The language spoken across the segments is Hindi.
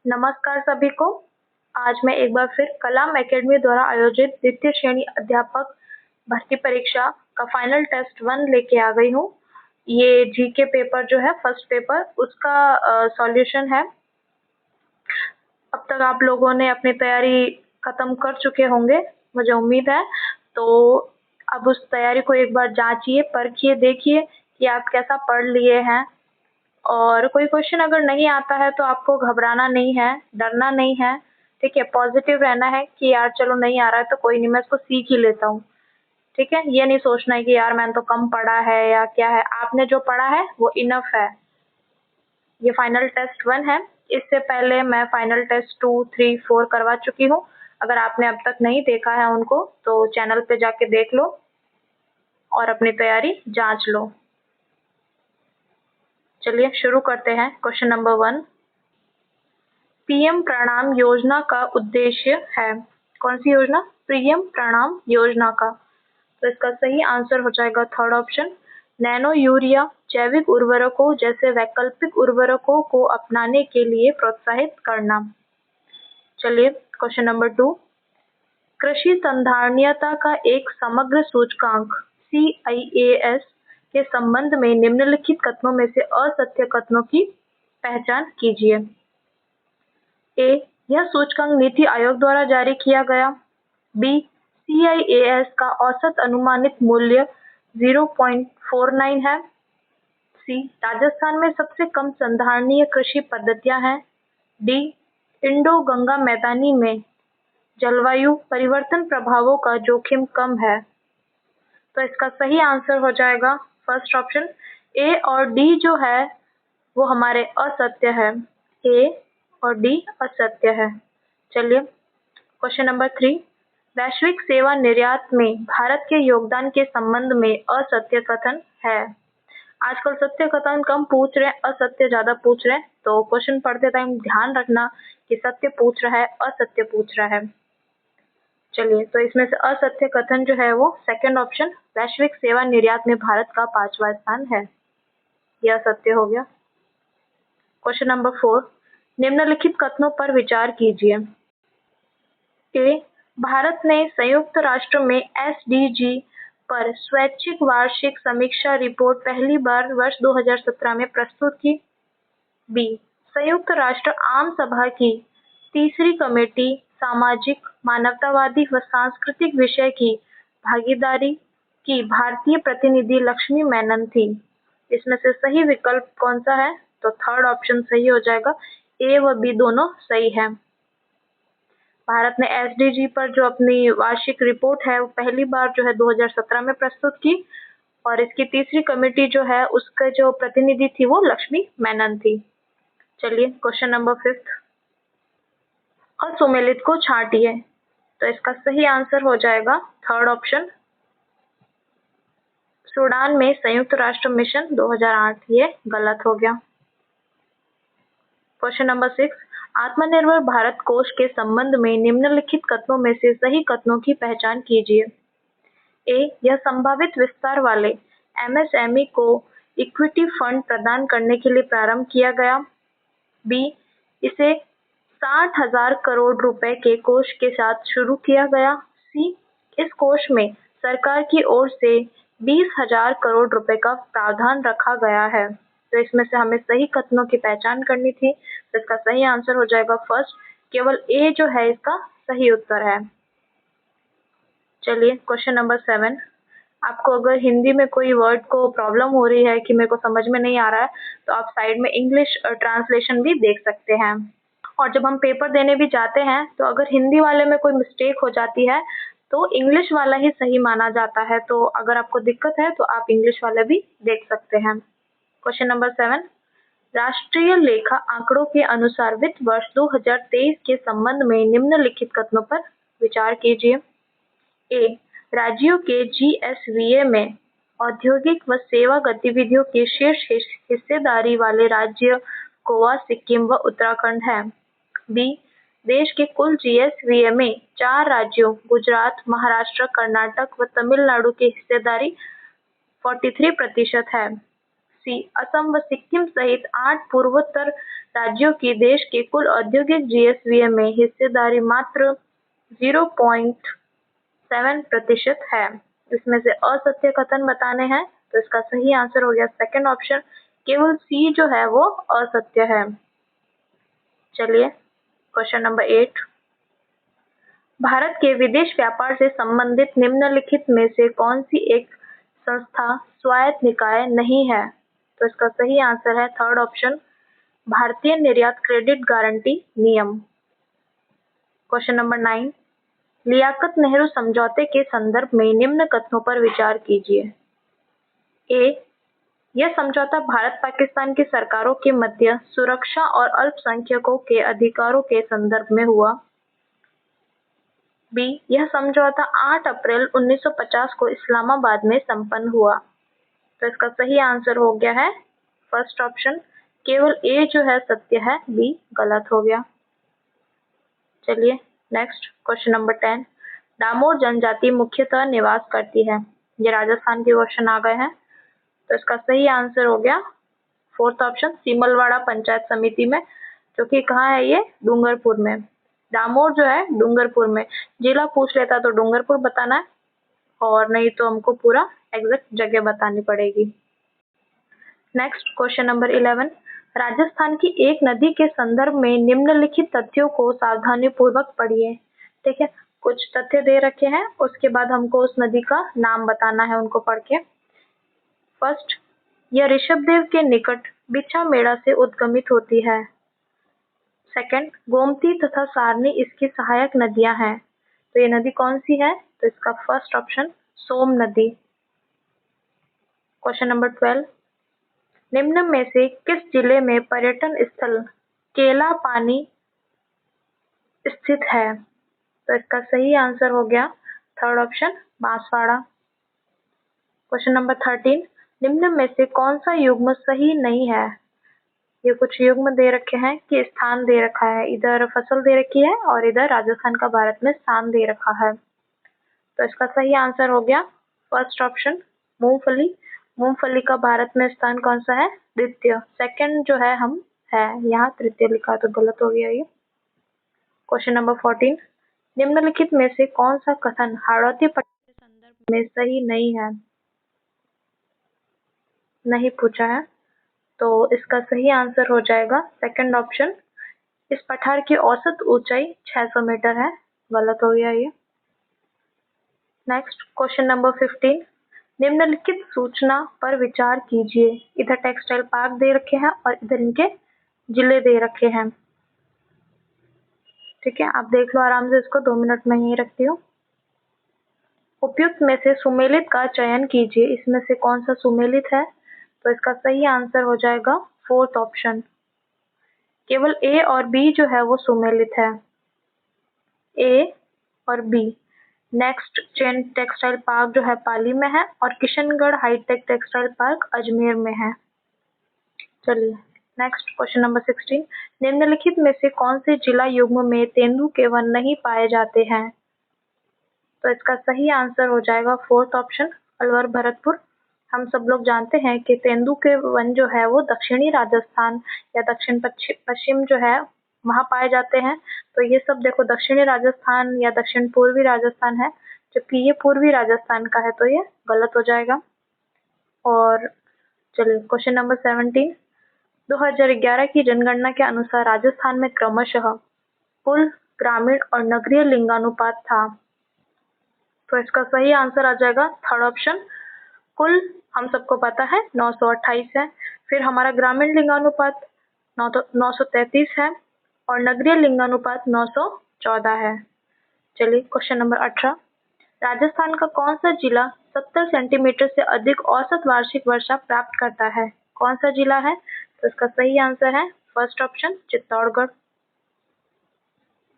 नमस्कार सभी को। आज मैं एक बार फिर कलाम एकेडमी द्वारा आयोजित द्वितीय श्रेणी अध्यापक भर्ती परीक्षा का फाइनल टेस्ट 1 लेके आ गई हूँ। ये जीके पेपर जो है फर्स्ट पेपर उसका सॉल्यूशन है। अब तक आप लोगों ने अपनी तैयारी खत्म कर चुके होंगे, मुझे उम्मीद है। तो अब उस तैयारी को एक बार जांचिए, परखिए, देखिए कि आप कैसा पढ़ लिए हैं। और कोई क्वेश्चन अगर नहीं आता है तो आपको घबराना नहीं है, डरना नहीं है, ठीक है। पॉजिटिव रहना है कि यार चलो नहीं आ रहा है तो कोई नहीं, मैं इसको सीख ही लेता हूँ, ठीक है। ये नहीं सोचना है कि यार मैंने तो कम पढ़ा है या क्या है। आपने जो पढ़ा है वो इनफ है। ये फाइनल टेस्ट 1 है। इससे पहले मैं फाइनल टेस्ट 2, 3, 4 करवा चुकी हूँ। अगर आपने अब तक नहीं देखा है उनको तो चैनल पे जाके देख लो और अपनी तैयारी जांच लो। चलिए शुरू करते हैं। क्वेश्चन नंबर 1, पीएम प्रणाम योजना का उद्देश्य है। कौन सी योजना? पीएम प्रणाम योजना का। तो इसका सही आंसर हो जाएगा थर्ड ऑप्शन, नैनो यूरिया जैविक उर्वरकों जैसे वैकल्पिक उर्वरकों को अपनाने के लिए प्रोत्साहित करना। चलिए क्वेश्चन नंबर 2, कृषि संधारणीयता का एक समग्र सूचकांक CIAS के संबंध में निम्नलिखित कथनों में से असत्य कथनों की पहचान कीजिए। ए, यह सूचकांक नीति आयोग द्वारा जारी किया गया। बी, CIAS का औसत अनुमानित मूल्य 0.49 है। सी, राजस्थान में सबसे कम संधारणीय कृषि पद्धतियां हैं। डी, इंडो गंगा मैदानी में जलवायु परिवर्तन प्रभावों का जोखिम कम है। तो इसका सही आंसर हो जाएगा फर्स्ट ऑप्शन, ए और डी जो है वो हमारे असत्य है। ए और डी असत्य है। चलिए क्वेश्चन नंबर 3, वैश्विक सेवा निर्यात में भारत के योगदान के संबंध में असत्य कथन है। आजकल सत्य कथन कम पूछ रहे हैं, असत्य ज्यादा पूछ रहे हैं। तो क्वेश्चन पढ़ते टाइम ध्यान रखना कि सत्य पूछ रहा है, असत्य पूछ रहा है। चलिए तो इसमें से असत्य कथन जो है वो सेकंड ऑप्शन, वैश्विक सेवा निर्यात में भारत का 5वां स्थान है। यह सत्य हो गया। क्वेश्चन नंबर 4, निम्नलिखित कथनों पर विचार कीजिए। ए, भारत ने संयुक्त राष्ट्र में SDG पर स्वैच्छिक वार्षिक समीक्षा रिपोर्ट पहली बार वर्ष 2017 में प्रस्तुत की। बी, संयुक्त राष्ट्र आम सभा की तीसरी कमेटी सामाजिक, मानवतावादी व सांस्कृतिक विषय की भागीदारी की भारतीय प्रतिनिधि लक्ष्मी मेनन थी। इसमें से सही विकल्प कौन सा है? तो थर्ड ऑप्शन सही हो जाएगा। ए व बी दोनों सही है। भारत ने SDG पर जो अपनी वार्षिक रिपोर्ट है वो पहली बार जो है 2017 में प्रस्तुत की और इसकी तीसरी कमेटी जो है उसके जो प्रतिनिधि थी वो लक्ष्मी मेनन थी। चलिए क्वेश्चन नंबर 5, असुमेलित को छांटिए। तो इसका सही आंसर हो जाएगा थर्ड ऑप्शन, सूडान में संयुक्त राष्ट्र मिशन 2008। ये गलत हो गया। क्वेश्चन नंबर 6, आत्मनिर्भर भारत कोष के संबंध में निम्नलिखित कथनों में से सही कथनों की पहचान कीजिए। ए, यह संभावित विस्तार वाले MSME को इक्विटी फंड प्रदान करने के लिए प्रारंभ किया गया। बी, इसे 60,000 करोड़ रुपए के कोष के साथ शुरू किया गया। सी, इस कोष में सरकार की ओर से 20,000 करोड़ रुपए का प्रावधान रखा गया है। तो इसमें से हमें सही कथनों की पहचान करनी थी। तो इसका सही आंसर हो जाएगा फर्स्ट, केवल ए जो है इसका सही उत्तर है। चलिए क्वेश्चन नंबर 7, आपको अगर हिंदी में कोई वर्ड को प्रॉब्लम हो रही है कि मेरे को समझ में नहीं आ रहा है तो आप साइड में इंग्लिश ट्रांसलेशन भी देख सकते हैं। और जब हम पेपर देने भी जाते हैं तो अगर हिंदी वाले में कोई मिस्टेक हो जाती है तो इंग्लिश वाला ही सही माना जाता है। तो अगर आपको दिक्कत है तो आप इंग्लिश वाला भी देख सकते हैं। क्वेश्चन नंबर 7, राष्ट्रीय लेखा आंकड़ों के अनुसार वित्त वर्ष 2023 के संबंध में निम्नलिखित कथनों पर विचार कीजिए। ए, राज्यों के GSVA में औद्योगिक व सेवा गतिविधियों की शीर्ष हिस्सेदारी वाले राज्य गोवा, सिक्किम व उत्तराखंड हैं। बी, देश के कुल GSVA में 4 राज्यों गुजरात, महाराष्ट्र, कर्नाटक व तमिलनाडु की हिस्सेदारी 43% है। सी असम व सिक्किम सहित 8 पूर्वोत्तर राज्यों की देश के कुल औद्योगिक जीएसवीए में हिस्सेदारी मात्र 0.7% है। इसमें से असत्य कथन बताने हैं, तो इसका सही आंसर हो गया सेकंड ऑप्शन, केवल सी जो है वो असत्य है। चलिए क्वेश्चन नंबर 8, भारत के विदेश व्यापार से संबंधित निम्नलिखित में से कौन सी एक संस्था स्वायत्त निकाय नहीं है? तो इसका सही आंसर है थर्ड ऑप्शन, भारतीय निर्यात क्रेडिट गारंटी नियम। क्वेश्चन नंबर 9, लियाकत नेहरू समझौते के संदर्भ में निम्न कथनों पर विचार कीजिए। ए, यह समझौता भारत पाकिस्तान की सरकारों के मध्य सुरक्षा और अल्पसंख्यकों के अधिकारों के संदर्भ में हुआ। बी, यह समझौता 8 अप्रैल 1950 को इस्लामाबाद में संपन्न हुआ। तो इसका सही आंसर हो गया है फर्स्ट ऑप्शन, केवल ए जो है सत्य है, बी गलत हो गया। चलिए नेक्स्ट क्वेश्चन नंबर 10, डामोर जनजाति मुख्यतः निवास करती है। ये राजस्थान के क्वेश्चन आ गए हैं, तो इसका सही आंसर हो गया फोर्थ ऑप्शन, सीमलवाड़ा पंचायत समिति में, जो कि कहाँ है ये, डूंगरपुर में। डामोर जो है डूंगरपुर में, जिला पूछ लेता तो डूंगरपुर बताना है, और नहीं तो हमको पूरा एग्जैक्ट जगह बतानी पड़ेगी। नेक्स्ट क्वेश्चन नंबर 11, राजस्थान की एक नदी के संदर्भ में निम्नलिखित तथ्यों को सावधानी पूर्वक पढ़िए। ठीक है, कुछ तथ्य दे रखे हैं, उसके बाद हमको उस नदी का नाम बताना है उनको पढ़ के। फर्स्ट, यह ऋषभदेव के निकट बिछा मेड़ा से उद्गमित होती है। सेकंड, गोमती तथा सारनी इसकी सहायक नदियां हैं। तो ये नदी कौन सी है? तो इसका फर्स्ट ऑप्शन सोम नदी। क्वेश्चन नंबर 12, निम्न में से किस जिले में पर्यटन स्थल केला पानी स्थित है? तो इसका सही आंसर हो गया third option, Banswara. Question number 13, निम्न में से कौन सा युग्म सही नहीं है? ये कुछ युग्म दे रखे हैं कि स्थान दे रखा है, इधर फसल दे रखी है और इधर राजस्थान का भारत में स्थान दे रखा है। तो इसका सही आंसर हो गया फर्स्ट ऑप्शन, मूंगफली। मूंगफली का भारत में स्थान कौन सा है? द्वितीय। सेकंड जो है हम है, यहाँ तृतीय लिखा तो गलत हो गया ये। क्वेश्चन नंबर 14, निम्नलिखित में से कौन सा कथन हाड़ौती पट्टी के संदर्भ में सही नहीं है? नहीं पूछा है, तो इसका सही आंसर हो जाएगा सेकंड ऑप्शन, इस पठार की औसत ऊंचाई 600 मीटर है। गलत हो गया ये। नेक्स्ट क्वेश्चन नंबर 15, निम्नलिखित सूचना पर विचार कीजिए। इधर टेक्सटाइल पार्क दे रखे हैं और इधर इनके जिले दे रखे हैं। ठीक है, आप देख लो आराम से, इसको 2 मिनट में ही रखती हूँ। उपयुक्त में से सुमेलित का चयन कीजिए। इसमें से कौन सा सुमेलित है? तो इसका सही आंसर हो जाएगा फोर्थ ऑप्शन, केवल ए और बी जो है वो सुमेलित है, ए और B. Next chain textile park जो है पाली में है और Kishangarh hitech textile park Ajmer में है। चलिए नेक्स्ट क्वेश्चन नंबर 16, निम्नलिखित में से कौन से जिला युग्म में तेंदुए वन नहीं पाए जाते हैं? तो इसका सही आंसर हो जाएगा फोर्थ ऑप्शन, अलवर भरतपुर। हम सब लोग जानते हैं कि तेंदुए वन जो है वो दक्षिणी राजस्थान या दक्षिण पश्चिम जो है वहाँ पाए जाते हैं। तो ये सब देखो दक्षिणी राजस्थान या दक्षिण पूर्वी राजस्थान है, जबकि ये पूर्वी राजस्थान का है, तो ये गलत हो जाएगा। और चलिए क्वेश्चन नंबर 17, 2011 की जनगणना के अनुसार राजस्थान में क्रमशः कुल ग्रामीण और नगरीय लिंगानुपात था। तो इसका सही आंसर आ जाएगा थर्ड ऑप्शन, कुल हम सबको पता है 928 है, फिर हमारा ग्रामीण लिंगानुपात 933 है और नगरीय लिंगानुपात 914 है। चलिए क्वेश्चन नंबर 18, राजस्थान का कौन सा जिला 70 सेंटीमीटर से अधिक औसत वार्षिक वर्षा प्राप्त करता है? कौन सा जिला है? तो इसका सही आंसर है first option, Chittorgarh.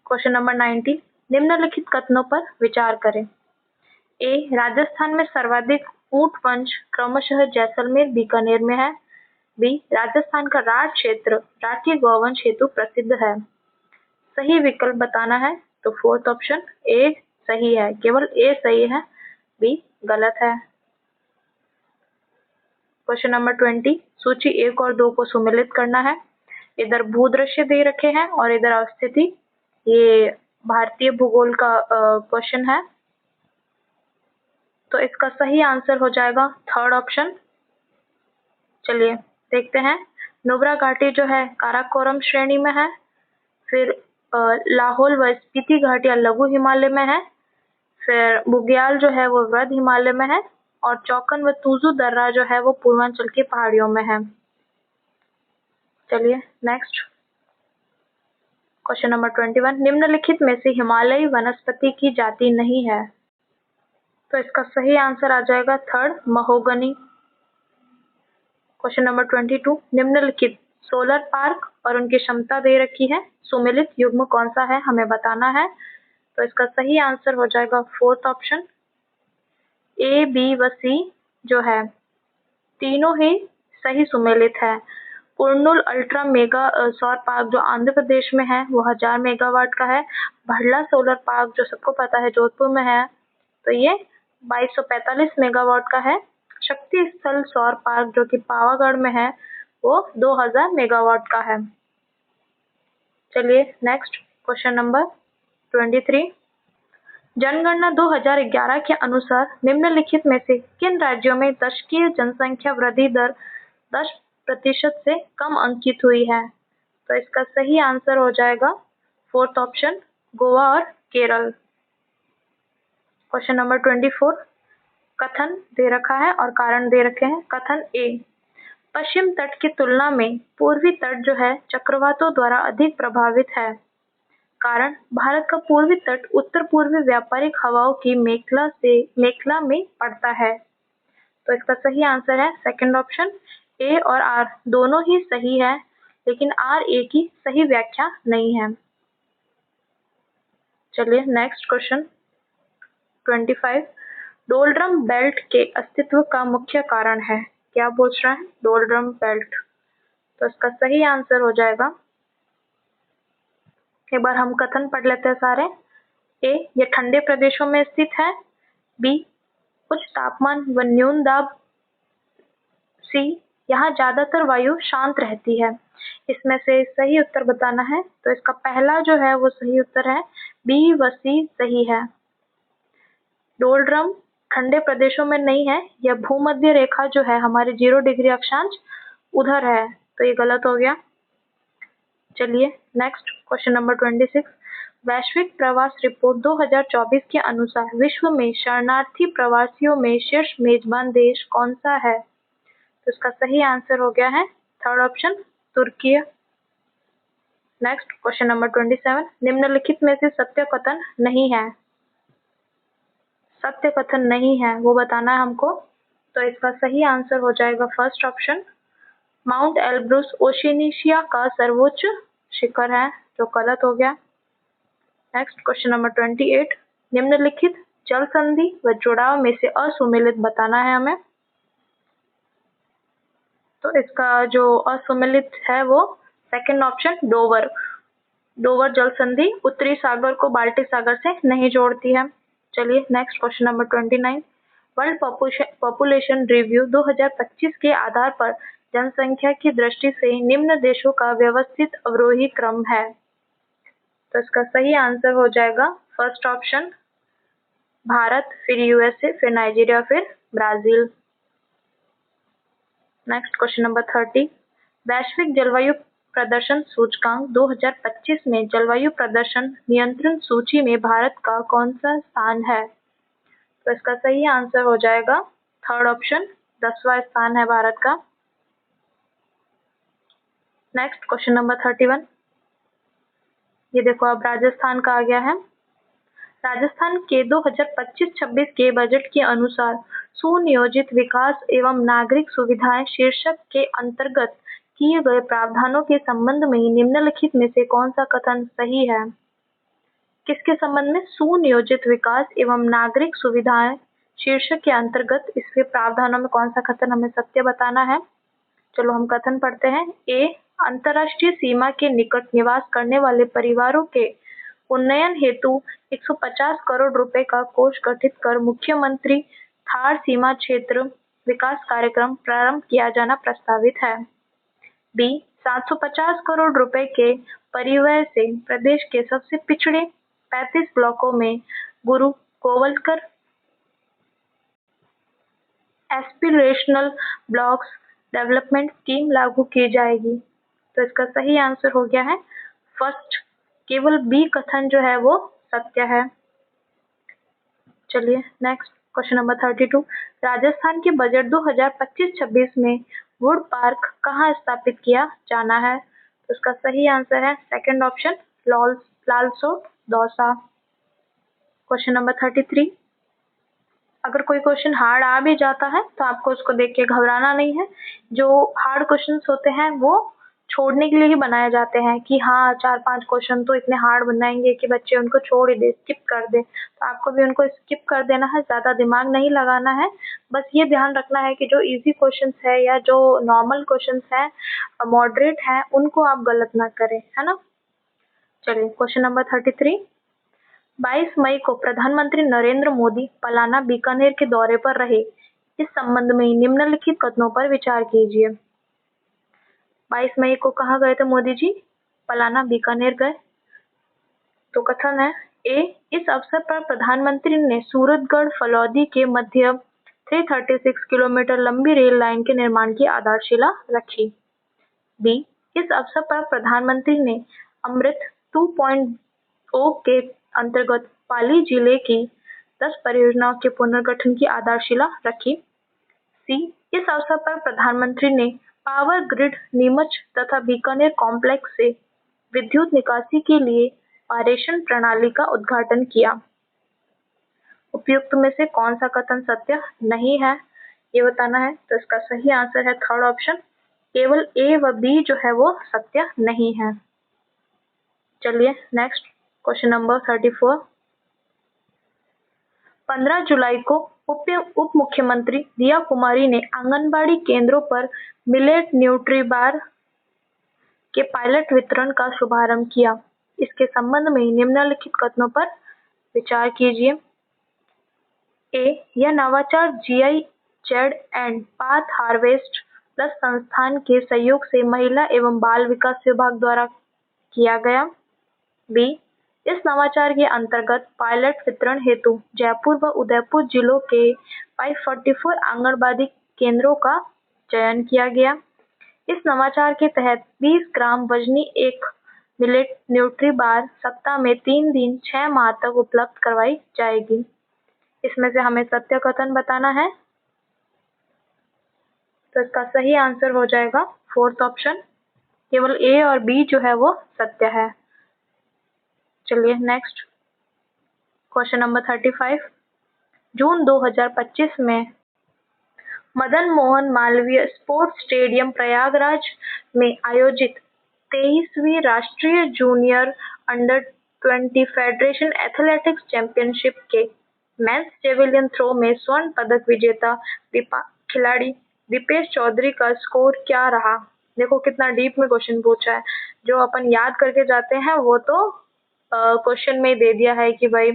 Question number 19, निम्नलिखित कथनों पर विचार करें। ए, राजस्थान में सर्वाधिक ऊंट वंश क्रमशः जैसलमेर बीकानेर में है। बी, राजस्थान का राठ क्षेत्र राठी गौवंश हेतु प्रसिद्ध है। सही विकल्प बताना है, तो फोर्थ ऑप्शन ए सही है, केवल ए सही है, बी गलत है। क्वेश्चन नंबर 20, सूची 1 और 2 को सुमेलित करना है। इधर भूदृश्य दे रखे हैं और इधर अवस्थिति। ये भारतीय भूगोल का क्वेश्चन है, तो इसका सही आंसर हो जाएगा थर्ड ऑप्शन। चलिए देखते हैं। नुब्रा घाटी जो है काराकोरम श्रेणी में है, फिर लाहौल व स्पीति घाटियां लघु हिमालय में है, फिर बुग्याल जो है वो वृद्ध हिमालय में है, और चौकन व तुजू दर्रा जो है वो पूर्वांचल की पहाड़ियों में है। चलिए नेक्स्ट क्वेश्चन नंबर 21, निम्नलिखित में से हिमालयी वनस्पति की जाति नहीं है, तो इसका सही आंसर आ जाएगा थर्ड, महोगनी। क्वेश्चन नंबर 22, निम्नलिखित सोलर पार्क और उनकी क्षमता दे रखी है, सुमेलित युग्म कौन सा है हमें बताना है, तो इसका सही आंसर हो जाएगा फोर्थ ऑप्शन। ए, बी व सी जो है तीनों ही सही सुमेलित है। कुर्नूल अल्ट्रा मेगा सौर पार्क जो आंध्र प्रदेश में है वो 1000 मेगावाट का है। भड़ला सोलर पार्क जो सबको पता है जोधपुर में है, तो ये 2245 मेगावाट का है। शक्ति स्थल सौर पार्क जो कि पावागढ़ में है वो 2000 मेगावाट का है। चलिए नेक्स्ट क्वेश्चन नंबर 23, जनगणना 2011 के अनुसार निम्नलिखित में से किन राज्यों में दशकीय जनसंख्या वृद्धि दर 10% से कम अंकित हुई है, तो इसका सही आंसर हो जाएगा फोर्थ ऑप्शन, गोवा और केरल। क्वेश्चन नंबर 24, कथन दे रखा है और कारण दे रखे हैं। कथन ए, पश्चिम तट की तुलना में पूर्वी तट जो है चक्रवातों द्वारा अधिक प्रभावित है। कारण, भारत का पूर्वी तट उत्तर पूर्वी व्यापारिक हवाओं की मेखला में पड़ता है, तो इसका सही आंसर है सेकंड ऑप्शन। ए और आर दोनों ही सही है, लेकिन आर ए की सही व्याख्या नहीं है। चलिए नेक्स्ट क्वेश्चन 25, डोलड्रम बेल्ट के अस्तित्व का मुख्य कारण है, क्या पूछ रहा है डोलड्रम बेल्ट, तो इसका सही आंसर हो जाएगा, एक बार हम कथन पढ़ लेते हैं सारे। ए, ये ठंडे प्रदेशों में स्थित है। बी, उच्च तापमान व न्यून दाब। सी, यहाँ ज्यादातर वायु शांत रहती है। इसमें से सही उत्तर बताना है, तो इसका पहला जो है वो सही उत्तर है, बी व सी सही है। डोलड्रम ठंडे प्रदेशों में नहीं है, यह भूमध्य रेखा जो है हमारे 0 डिग्री अक्षांश उधर है, तो ये गलत हो गया। चलिए नेक्स्ट क्वेश्चन नंबर 26, वैश्विक प्रवास रिपोर्ट 2024 के अनुसार विश्व में शरणार्थी प्रवासियों में शीर्ष मेजबान देश कौन सा है, तो इसका सही आंसर हो गया है थर्ड ऑप्शन, तुर्की। नेक्स्ट क्वेश्चन नंबर 27, निम्नलिखित में से सत्य कथन नहीं है, सत्य कथन नहीं है वो बताना है हमको, तो इसका सही आंसर हो जाएगा फर्स्ट ऑप्शन, माउंट एल्ब्रूस ओशिनिशिया का सर्वोच्च शिखर है, जो गलत हो गया। नेक्स्ट क्वेश्चन नंबर 28, निम्नलिखित जल संधि व जुड़ाव में से असुमेलित बताना है हमें, तो इसका जो असुमेलित है वो सेकंड ऑप्शन, डोवर जल संधि उत्तरी सागर को बाल्टिक सागर से नहीं जोड़ती है। चलिए next question number 29, world population review 2025 के आधार पर जनसंख्या की दृष्टि से निम्न देशों का व्यवस्थित अवरोही क्रम है, तो इसका सही आंसर हो जाएगा फर्स्ट ऑप्शन, भारत, फिर यूएसए, फिर नाइजीरिया, फिर ब्राजील। नेक्स्ट क्वेश्चन नंबर 30, वैश्विक जलवायु प्रदर्शन सूचकांक 2025 में जलवायु प्रदर्शन नियंत्रण सूची में भारत का कौन सा स्थान है, तो इसका सही आंसर हो जाएगा थर्ड ऑप्शन, 10वां स्थान है भारत का। नेक्स्ट क्वेश्चन नंबर 31, ये देखो अब राजस्थान का आ गया है। राजस्थान के 2025-26 के बजट के अनुसार सुनियोजित विकास एवं नागरिक सुविधाएं शीर्षक के अंतर्गत किए गए प्रावधानों के संबंध में निम्नलिखित में से कौन सा कथन सही है, किसके संबंध में, सुनियोजित विकास एवं नागरिक सुविधाएं शीर्षक के अंतर्गत इसके प्रावधानों में कौन सा कथन हमें सत्य बताना है। चलो हम कथन पढ़ते हैं। ए, अंतर्राष्ट्रीय सीमा के निकट निवास करने वाले परिवारों के उन्नयन हेतु 150 करोड़ रुपए का कोष गठित कर मुख्यमंत्री थार सीमा क्षेत्र विकास कार्यक्रम प्रारंभ किया जाना प्रस्तावित है? बी 750 करोड़ रुपए के परिव्यय से प्रदेश के सबसे पिछड़े 35 ब्लॉकों में गुरु Golwalkar aspirational blocks development scheme लागू की जाएगी। तो इसका सही आंसर हो गया है फर्स्ट, केवल बी कथन जो है वो सत्य है। चलिए नेक्स्ट क्वेश्चन नंबर 32। राजस्थान के बजट 2025-26 में वुड पार्क कहाँ स्थापित किया जाना है? तो इसका सही आंसर है second option, Lalsot Dausa. Question number 33। अगर कोई क्वेश्चन हार्ड आ भी जाता है तो आपको उसको देख के घबराना नहीं है। जो हार्ड क्वेश्चंस होते हैं वो छोड़ने के लिए ही बनाए जाते हैं कि हाँ 4-5 क्वेश्चन तो इतने हार्ड बनाएंगे कि बच्चे उनको छोड़ ही दे, स्किप कर दे। तो आपको भी उनको स्किप कर देना है, ज़्यादा दिमाग नहीं लगाना है। बस ये ध्यान रखना है कि जो इजी क्वेश्चंस है या जो नॉर्मल क्वेश्चंस है, मॉडरेट है, उनको आप गलत ना करें, है ना। चलिए क्वेश्चन नंबर 33। 22 मई को प्रधानमंत्री नरेंद्र मोदी पलाना बीकानेर के दौरे पर रहे। इस संबंध में निम्नलिखित कथनों पर विचार कीजिए। 22 मई को कहाँ गए थे मोदी जी? पलाना बीकानेर गए। तो कथन है ए, इस अवसर पर प्रधानमंत्री ने सूरतगढ़ फलौदी के मध्य 336 किलोमीटर लंबी रेल लाइन के निर्माण की आधारशिला रखी। बी, इस अवसर पर प्रधानमंत्री ने अमृत 2.0 के अंतर्गत पाली जिले की 10 परियोजनाओं के पुनर्गठन की आधारशिला रखी। सी, इस अवसर पर प्रधानमंत्री ने पावर ग्रिड नीमच तथा बीकानेर कॉम्प्लेक्स से विद्युत निकासी के लिए पारेषण प्रणाली का उद्घाटन किया। उपयुक्त में से कौन सा कथन सत्य नहीं है ये बताना है। तो इसका सही आंसर है थर्ड ऑप्शन, केवल ए व बी जो है वो सत्य नहीं है। चलिए नेक्स्ट क्वेश्चन नंबर 34। 15 जुलाई को उप मुख्यमंत्री दिया कुमारी ने आंगनबाड़ी केंद्रों पर मिलेट न्यूट्रीबार के पायलट वितरण का शुभारंभ किया। इसके संबंध में निम्नलिखित कथनों पर विचार कीजिए। ए, यह नवाचार GIZ and path harvest plus संस्थान के सहयोग से महिला एवं बाल विकास विभाग द्वारा किया गया। बी, इस नवाचार के अंतर्गत पायलट वितरण हेतु जयपुर व उदयपुर जिलों के 544 आंगनबाड़ी केंद्रों का चयन किया गया। इस नवाचार के तहत 20 ग्राम वजनी एक मिलेट न्यूट्री बार सप्ताह में 3 दिन 6 माह तक उपलब्ध करवाई जाएगी। इसमें से हमें सत्य कथन बताना है। तो इसका सही आंसर हो जाएगा फोर्थ ऑप्शन, केवल ए और बी जो है वो सत्य है। चलिए नेक्स्ट क्वेश्चन नंबर 35। जून 2025 में मदन मोहन मालवीय स्पोर्ट्स स्टेडियम प्रयागराज में आयोजित 23वीं राष्ट्रीय junior under 20 federation athletics championship के मेंस जेवेलिन थ्रो में स्वर्ण पदक विजेता खिलाड़ी दीपेश चौधरी का स्कोर क्या रहा? देखो कितना डीप में क्वेश्चन पूछा है। जो अपन याद करके जाते हैं वो तो क्वेश्चन में दे दिया है कि भाई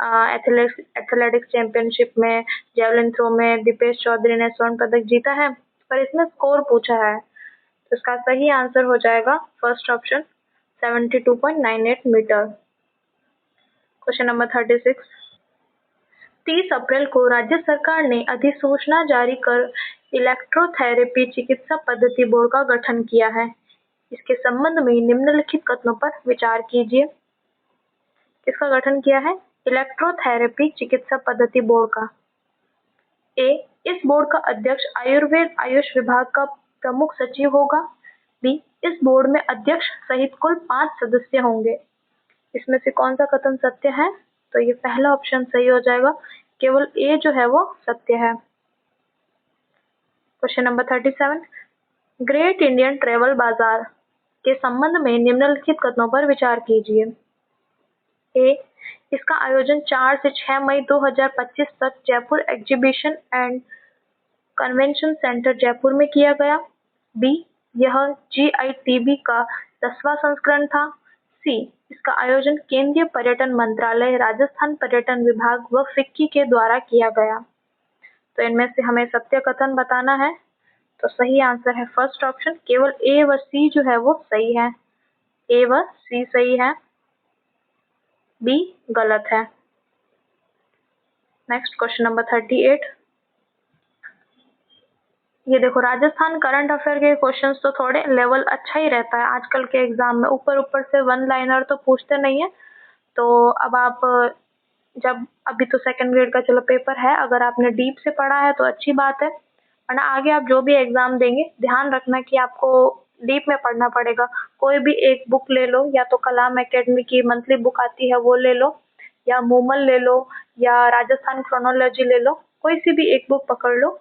एथलेटिक्स चैंपियनशिप में जेवलिन थ्रो में दीपेश चौधरी ने स्वर्ण पदक जीता है, पर इसमें स्कोर पूछा है। तो इसका सही आंसर हो जाएगा first option, 72.98 metre. Question number 36। 30 April को राज्य सरकार ने अधिसूचना जारी कर इलेक्ट्रोथेरेपी चिकित्सा पद्धति बोर्ड का गठन किया है। इसके संबंध में निम्नलिखित कथनों पर विचार कीजिए। किसका गठन किया है? इलेक्ट्रोथेरेपी चिकित्सा पद्धति बोर्ड का। ए, इस बोर्ड का अध्यक्ष आयुर्वेद आयुष विभाग का प्रमुख सचिव होगा। बी, इस बोर्ड में अध्यक्ष सहित कुल 5 सदस्य होंगे। इसमें से कौन सा कथन सत्य है? तो ये पहला ऑप्शन सही हो जाएगा, केवल ए जो है वो सत्य है। Question number 37। Great Indian travel बाजार के संबंध में निम्नलिखित कथनों पर विचार कीजिए। ए, इसका आयोजन 4 से 6 मई 2025 तक Jaipur exhibition and convention centre Jaipur में किया गया। बी, यह GITB का 10वां संस्करण था। सी, इसका आयोजन केंद्रीय पर्यटन मंत्रालय, राजस्थान पर्यटन विभाग व फिक्की के द्वारा किया गया। तो इनमें से हमें सत्य कथन बताना है। तो सही आंसर है फर्स्ट ऑप्शन, केवल ए व सी जो है वो सही है। ए व सी सही है, बी गलत है। Next question number 38। ये देखो, राजस्थान करंट अफेयर के क्वेश्चंस तो थोड़े लेवल अच्छा ही रहता है आजकल के एग्जाम में, ऊपर ऊपर से वन लाइनर तो पूछते नहीं है। तो अब आप जब अभी तो सेकंड ग्रेड का चलो पेपर है, अगर आपने डीप से पढ़ा है तो अच्छी बात है, वरना आगे आप जो भी एग्जाम देंगे ध्यान रखना कि आपको डीप में पढ़ना पड़ेगा। कोई भी एक बुक ले लो, या तो कलाम एकेडमी की मंथली बुक आती है वो ले लो, या मूमल ले लो, या राजस्थान क्रोनोलॉजी ले लो, कोई सी भी एक बुक पकड़ लो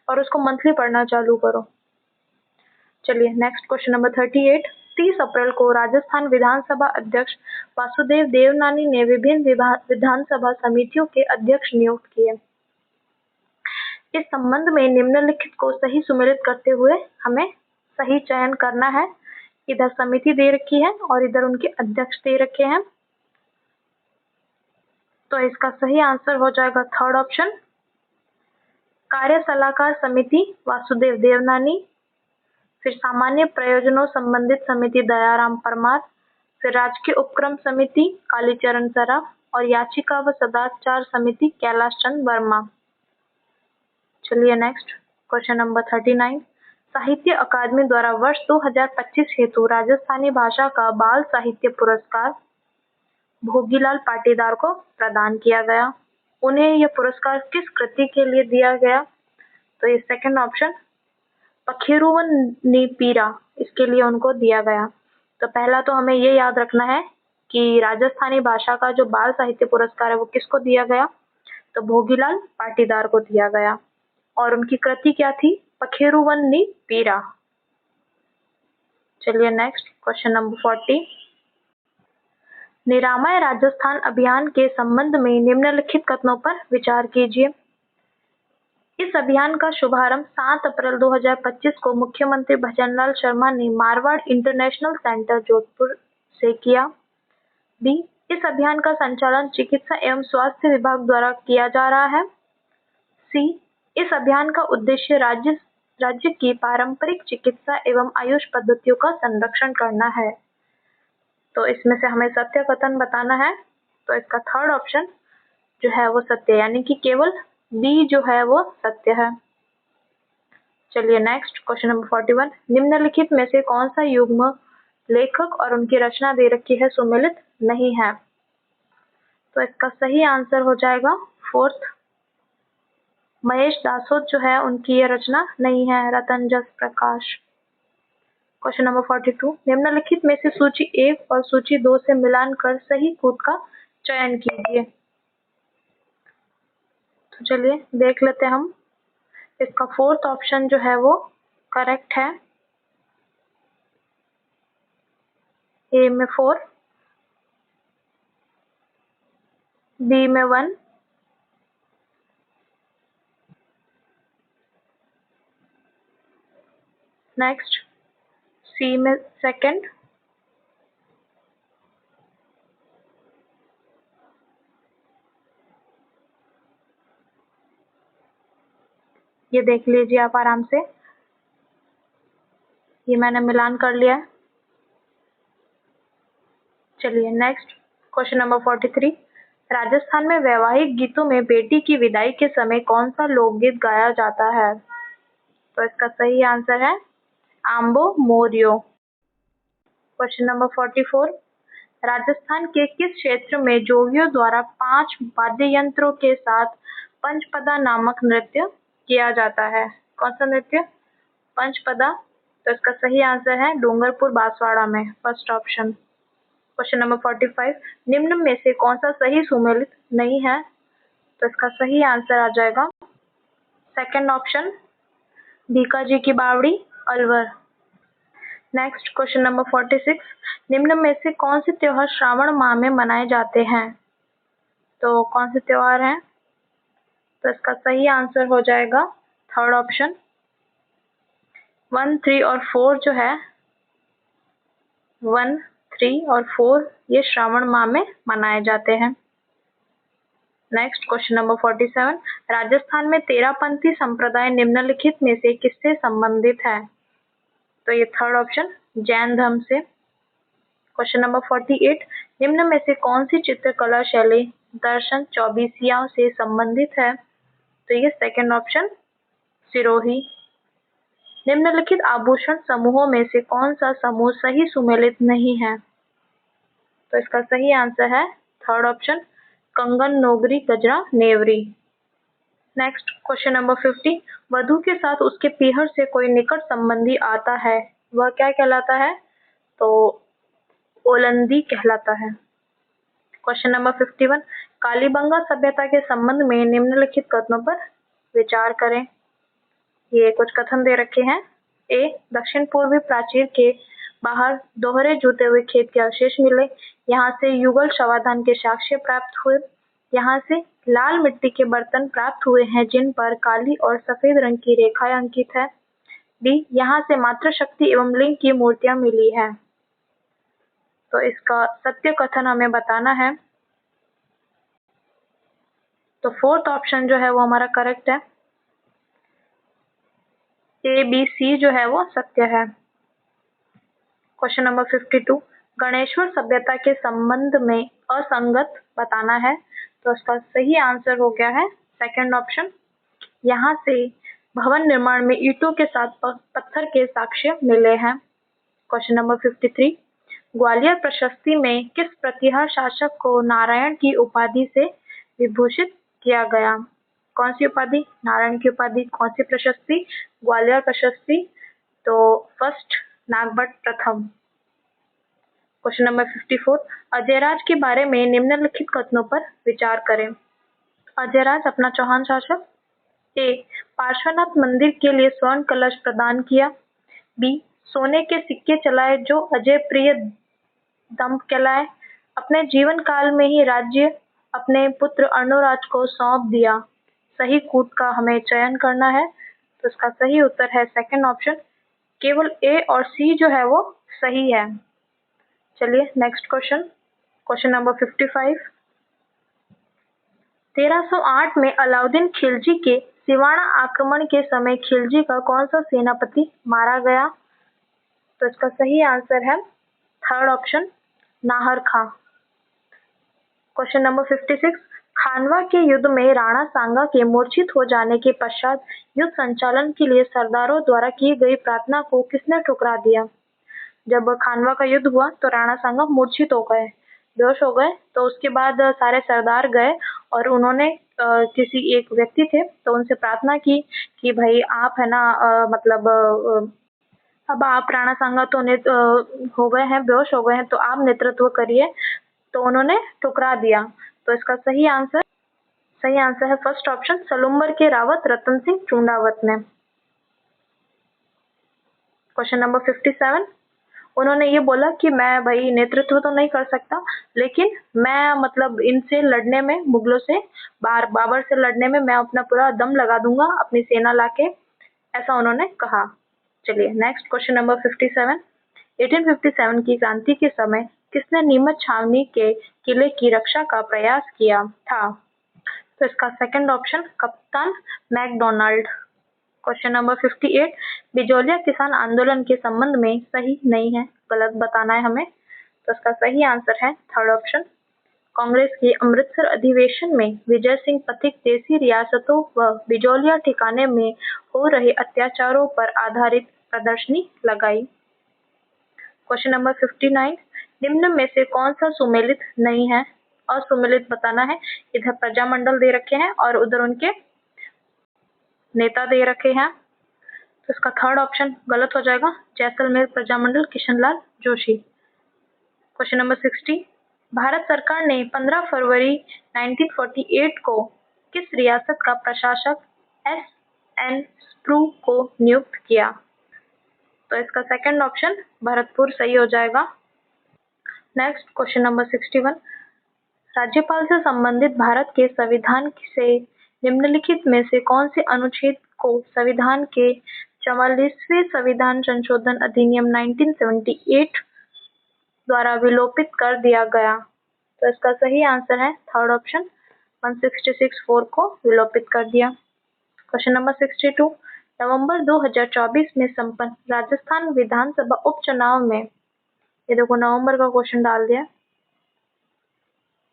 और उसको मंथली पढ़ना चालू करो। चलिए नेक्स्ट क्वेश्चन नंबर 38। 30 अप्रैल को राजस्थान विधानसभा अध्यक्ष वासुदेव देवनानी ने विभिन्न विधानसभा समितियों के अध्यक्ष नियुक्त किए। इस संबंध में निम्नलिखित को सही सुमेलित करते हुए हमें सही चयन करना है। इधर समिति दे रखी है और इधर उनके अध्यक्ष दे रखे हैं, तो इसका सही आंसर हो जाएगा थर्ड ऑप्शन, कार्य सलाहकार समिति वासुदेव देवनानी, फिर सामान्य प्रयोजनों संबंधित समिति दयाराम परमार, फिर राजकीय उपक्रम समिति कालीचरण सराफ और याचिका व सदाचार समिति कैलाश चंद वर्मा। चलिए नेक्स्ट क्वेश्चन नंबर 39। साहित्य अकादमी द्वारा वर्ष 2025 हेतु राजस्थानी भाषा का बाल साहित्य पुरस्कार भोगीलाल पाटीदार को प्रदान किया गया। उन्हें यह पुरस्कार किस कृति के लिए दिया गया? तो ये सेकंड ऑप्शन, पखेरुवन नीपीरा, इसके लिए उनको दिया गया। तो पहला तो हमें ये याद रखना है कि राजस्थानी भाषा का जो बाल साहित्य पुरस्कार है वो किसको दिया गया? तो भोगीलाल पाटीदार को दिया गया, और उनकी कृति क्या थी? पखेरुवन नीपीरा। चलिए नेक्स्ट क्वेश्चन नंबर 40। निरामय राजस्थान अभियान के संबंध में निम्नलिखित कथनों पर विचार कीजिए। इस अभियान का शुभारंभ 7 अप्रैल 2025 को मुख्यमंत्री भजनलाल शर्मा ने मारवाड़ इंटरनेशनल सेंटर जोधपुर से किया। बी, इस अभियान का संचालन चिकित्सा एवं स्वास्थ्य विभाग द्वारा किया जा रहा है। सी, इस अभियान का उद्देश्य राज्य की पारंपरिक चिकित्सा एवं आयुष पद्धतियों का संरक्षण करना है। तो इसमें से हमें सत्य कथन बताना है, तो इसका थर्ड ऑप्शन जो है वो सत्य, यानी कि केवल बी जो है वो सत्य है। चलिए नेक्स्ट क्वेश्चन नंबर 41। निम्नलिखित में से कौन सा युग्म लेखक और उनकी रचना दे रखी है सुमेलित नहीं है? तो इसका सही आंसर हो जाएगा फोर्थ, महेश दासोत जो है उनकी ये रचना नहीं है, रतन जस प्रकाश। Question number 42। निम्नलिखित में से सूची 1 और सूची 2 से मिलान कर सही कूट का चयन कीजिए। तो चलिए देख लेते हैं हम। इसका फोर्थ ऑप्शन जो है वो करेक्ट है। ए में 4, बी में 1, नेक्स्ट सी में सेकंड, ये देख लीजिए आप आराम से, ये मैंने मिलान कर लिया है। चलिए नेक्स्ट क्वेश्चन नंबर 43। राजस्थान में वैवाहिक गीतों में बेटी की विदाई के समय कौन सा लोकगीत गाया जाता है? तो इसका सही आंसर है आम्बो मोरियो। Question number 44। राजस्थान के किस क्षेत्र में जोगियों द्वारा 5 वाद्य यंत्रों के साथ पंचपदा नामक नृत्य किया जाता है? कौन सा नृत्य? पंचपदा। तो इसका सही आंसर है डूंगरपुर बांसवाड़ा में, फर्स्ट ऑप्शन। Question number 45। निम्न में से कौन सा सही सुमेलित नहीं है? तो इसका सही आंसर आ जाएगा सेकंड ऑप्शन, भीकाजी की बावड़ी अलवर। Next question number 46। निम्न में से कौन से त्योहार श्रावण माह में मनाए जाते हैं? तो कौन से त्योहार हैं? तो इसका सही आंसर हो जाएगा थर्ड ऑप्शन, 1, 3 और 4 जो है, 1, 3 और 4 ये श्रावण माह में मनाए जाते हैं। नेक्स्ट क्वेश्चन नंबर 47, राजस्थान में तेरापंथी संप्रदाय निम्नलिखित में से किससे संबंधित है? तो ये थर्ड ऑप्शन जैन धर्म से। क्वेश्चन नंबर 48, निम्न में से कौन सी चित्रकला शैली दर्शन चौबीसिया से संबंधित है? तो ये सेकंड ऑप्शन सिरोही। निम्नलिखित आभूषण समूहों में से कौन सा समूह सही सुमेलित नहीं है? तो इसका सही आंसर है थर्ड ऑप्शन कंगन, नोगरी, गजरा, नेवरी। नेक्स्ट क्वेश्चन नंबर 50, वधु के साथ उसके पीहर से कोई निकट संबंधी आता है, वह क्या कहलाता है? तो ओलंदी कहलाता है। क्वेश्चन नंबर 51, कालीबंगा सभ्यता के संबंध में निम्नलिखित कथनों पर विचार करें। ये कुछ कथन दे रखे हैं। ए, दक्षिण पूर्वी प्राचीर के बाहर दोहरे जूते हुए खेत के अवशेष मिले, यहाँ से युगल शवाधान के साक्ष्य प्राप्त हुए, यहाँ से लाल मिट्टी के बर्तन प्राप्त हुए हैं जिन पर काली और सफेद रंग की रेखाएं अंकित है। बी, यहाँ से मातृशक्ति एवं लिंग की मूर्तियां मिली है। तो इसका सत्य कथन हमें बताना है। तो फोर्थ ऑप्शन जो है वो हमारा करेक्ट है। ए, बी, सी जो है वो सत्य है। क्वेश्चन नंबर 52, गणेश्वर सभ्यता के संबंध में असंगत बताना है। तो इसका सही आंसर हो गया है सेकंड ऑप्शन। यहाँ से भवन निर्माण में ईंटों के साथ पत्थर के साक्ष्य मिले हैं। क्वेश्चन नंबर 53, ग्वालियर प्रशस्ति में किस प्रतिहार शासक को नारायण की उपाधि से विभूषित किया गया? कौन सी उपाधि? नारायण की उपाधि। कौन सी प्रशस्ति? ग्वालियर प्रशस्ति। तो फर्स्ट नागभट्ट प्रथम। क्वेश्चन नंबर 54, अजयराज के बारे में निम्नलिखित कथनों पर विचार करें। अजयराज अपना चौहान शासक। ए, पार्श्वनाथ मंदिर के लिए स्वर्ण कलश प्रदान किया। बी, सोने के सिक्के चलाए जो अजय प्रिय दंभ कहलाए। अपने जीवन काल में ही राज्य अपने पुत्र अर्णोराज को सौंप दिया। सही कूट का हमें चयन करना है। तो इसका सही उत्तर है सेकंड ऑप्शन। केवल ए और सी जो है वो सही है। चलिए नेक्स्ट क्वेश्चन, क्वेश्चन नंबर 55, 1308 में अलाउद्दीन खिलजी के सिवाना आक्रमण के समय खिलजी का कौन सा सेनापति मारा गया? तो इसका सही आंसर है थर्ड ऑप्शन नाहर खां। क्वेश्चन नंबर 56, खानवा के युद्ध में राणा सांगा के मूर्छित हो जाने के पश्चात युद्ध संचालन के लिए सरदारों द्वारा की गई प्रार्थना को किसने ठुकरा दिया? जब खानवा का युद्ध हुआ तो राणा सांगा मूर्छित हो गए, बेहोश हो गए। तो उसके बाद सारे सरदार गए और उन्होंने किसी एक व्यक्ति थे तो उनसे प्रार्थना की कि भाई आप है ना मतलब अब आप राणा सांगा तो हो गए हैं, बेहोश हो गए हैं, तो आप नेतृत्व करिए। तो उन्होंने ठुकरा दिया। तो इसका सही आंसर है फर्स्ट ऑप्शन सलुम्बर के रावत रतन सिंह चूंडावत ने। क्वेश्चन नंबर 57, उन्होंने ये बोला कि मैं भाई नेतृत्व तो नहीं कर सकता, लेकिन मैं मतलब इनसे लड़ने में, मुगलों से, बाबर से लड़ने में मैं अपना पूरा दम लगा दूंगा अपनी सेना लाके, ऐसा उन्होंने कहा। चलिए नेक्स्ट क्वेश्चन नंबर 57, 1857 की क्रांति के समय किसने नीमच छावनी के किले की रक्षा का प्रयास किया था? तो इसका सेकंड ऑप्शन कप्तान मैकडोनाल्ड। क्वेश्चन नंबर 58, बिजोलिया किसान आंदोलन के संबंध में सही नहीं है, गलत बताना है हमें। तो इसका सही आंसर है थर्ड ऑप्शन। कांग्रेस के अमृतसर अधिवेशन में विजय सिंह पथिक देसी रियासतों व बिजोलिया ठिकाने में हो रहे अत्याचारों पर आधारित प्रदर्शनी लगाई। क्वेश्चन नंबर 59, निम्न में से कौन सा सुमेलित नहीं है? असुमेलित बताना है। इधर प्रजामंडल दे रखे हैं और उधर उनके नेता दे रखे हैं। तो इसका थर्ड ऑप्शन गलत हो जाएगा, जैसलमेर प्रजामंडल किशनलाल जोशी। क्वेश्चन नंबर 60, भारत सरकार ने 15 फरवरी 1948 को किस रियासत का प्रशासक एस.एन. स्प्रू को नियुक्त किया? तो इसका सेकंड ऑप्शन भरतपुर सही हो जाएगा। नेक्स्ट क्वेश्चन नंबर 61, राज्यपाल से संबंधित भारत के संविधान से निम्नलिखित में से कौन से अनुच्छेद को संविधान के 44वें संविधान संशोधन अधिनियम 1978 द्वारा विलोपित कर दिया गया? तो इसका सही आंसर है थर्ड ऑप्शन 166(4) को विलोपित कर दिया। क्वेश्चन नंबर 62, नवंबर 2024 में संपन्न राजस्थान विधानसभा उपचुनाव में, ये देखो नवंबर का क्वेश्चन डाल दिया,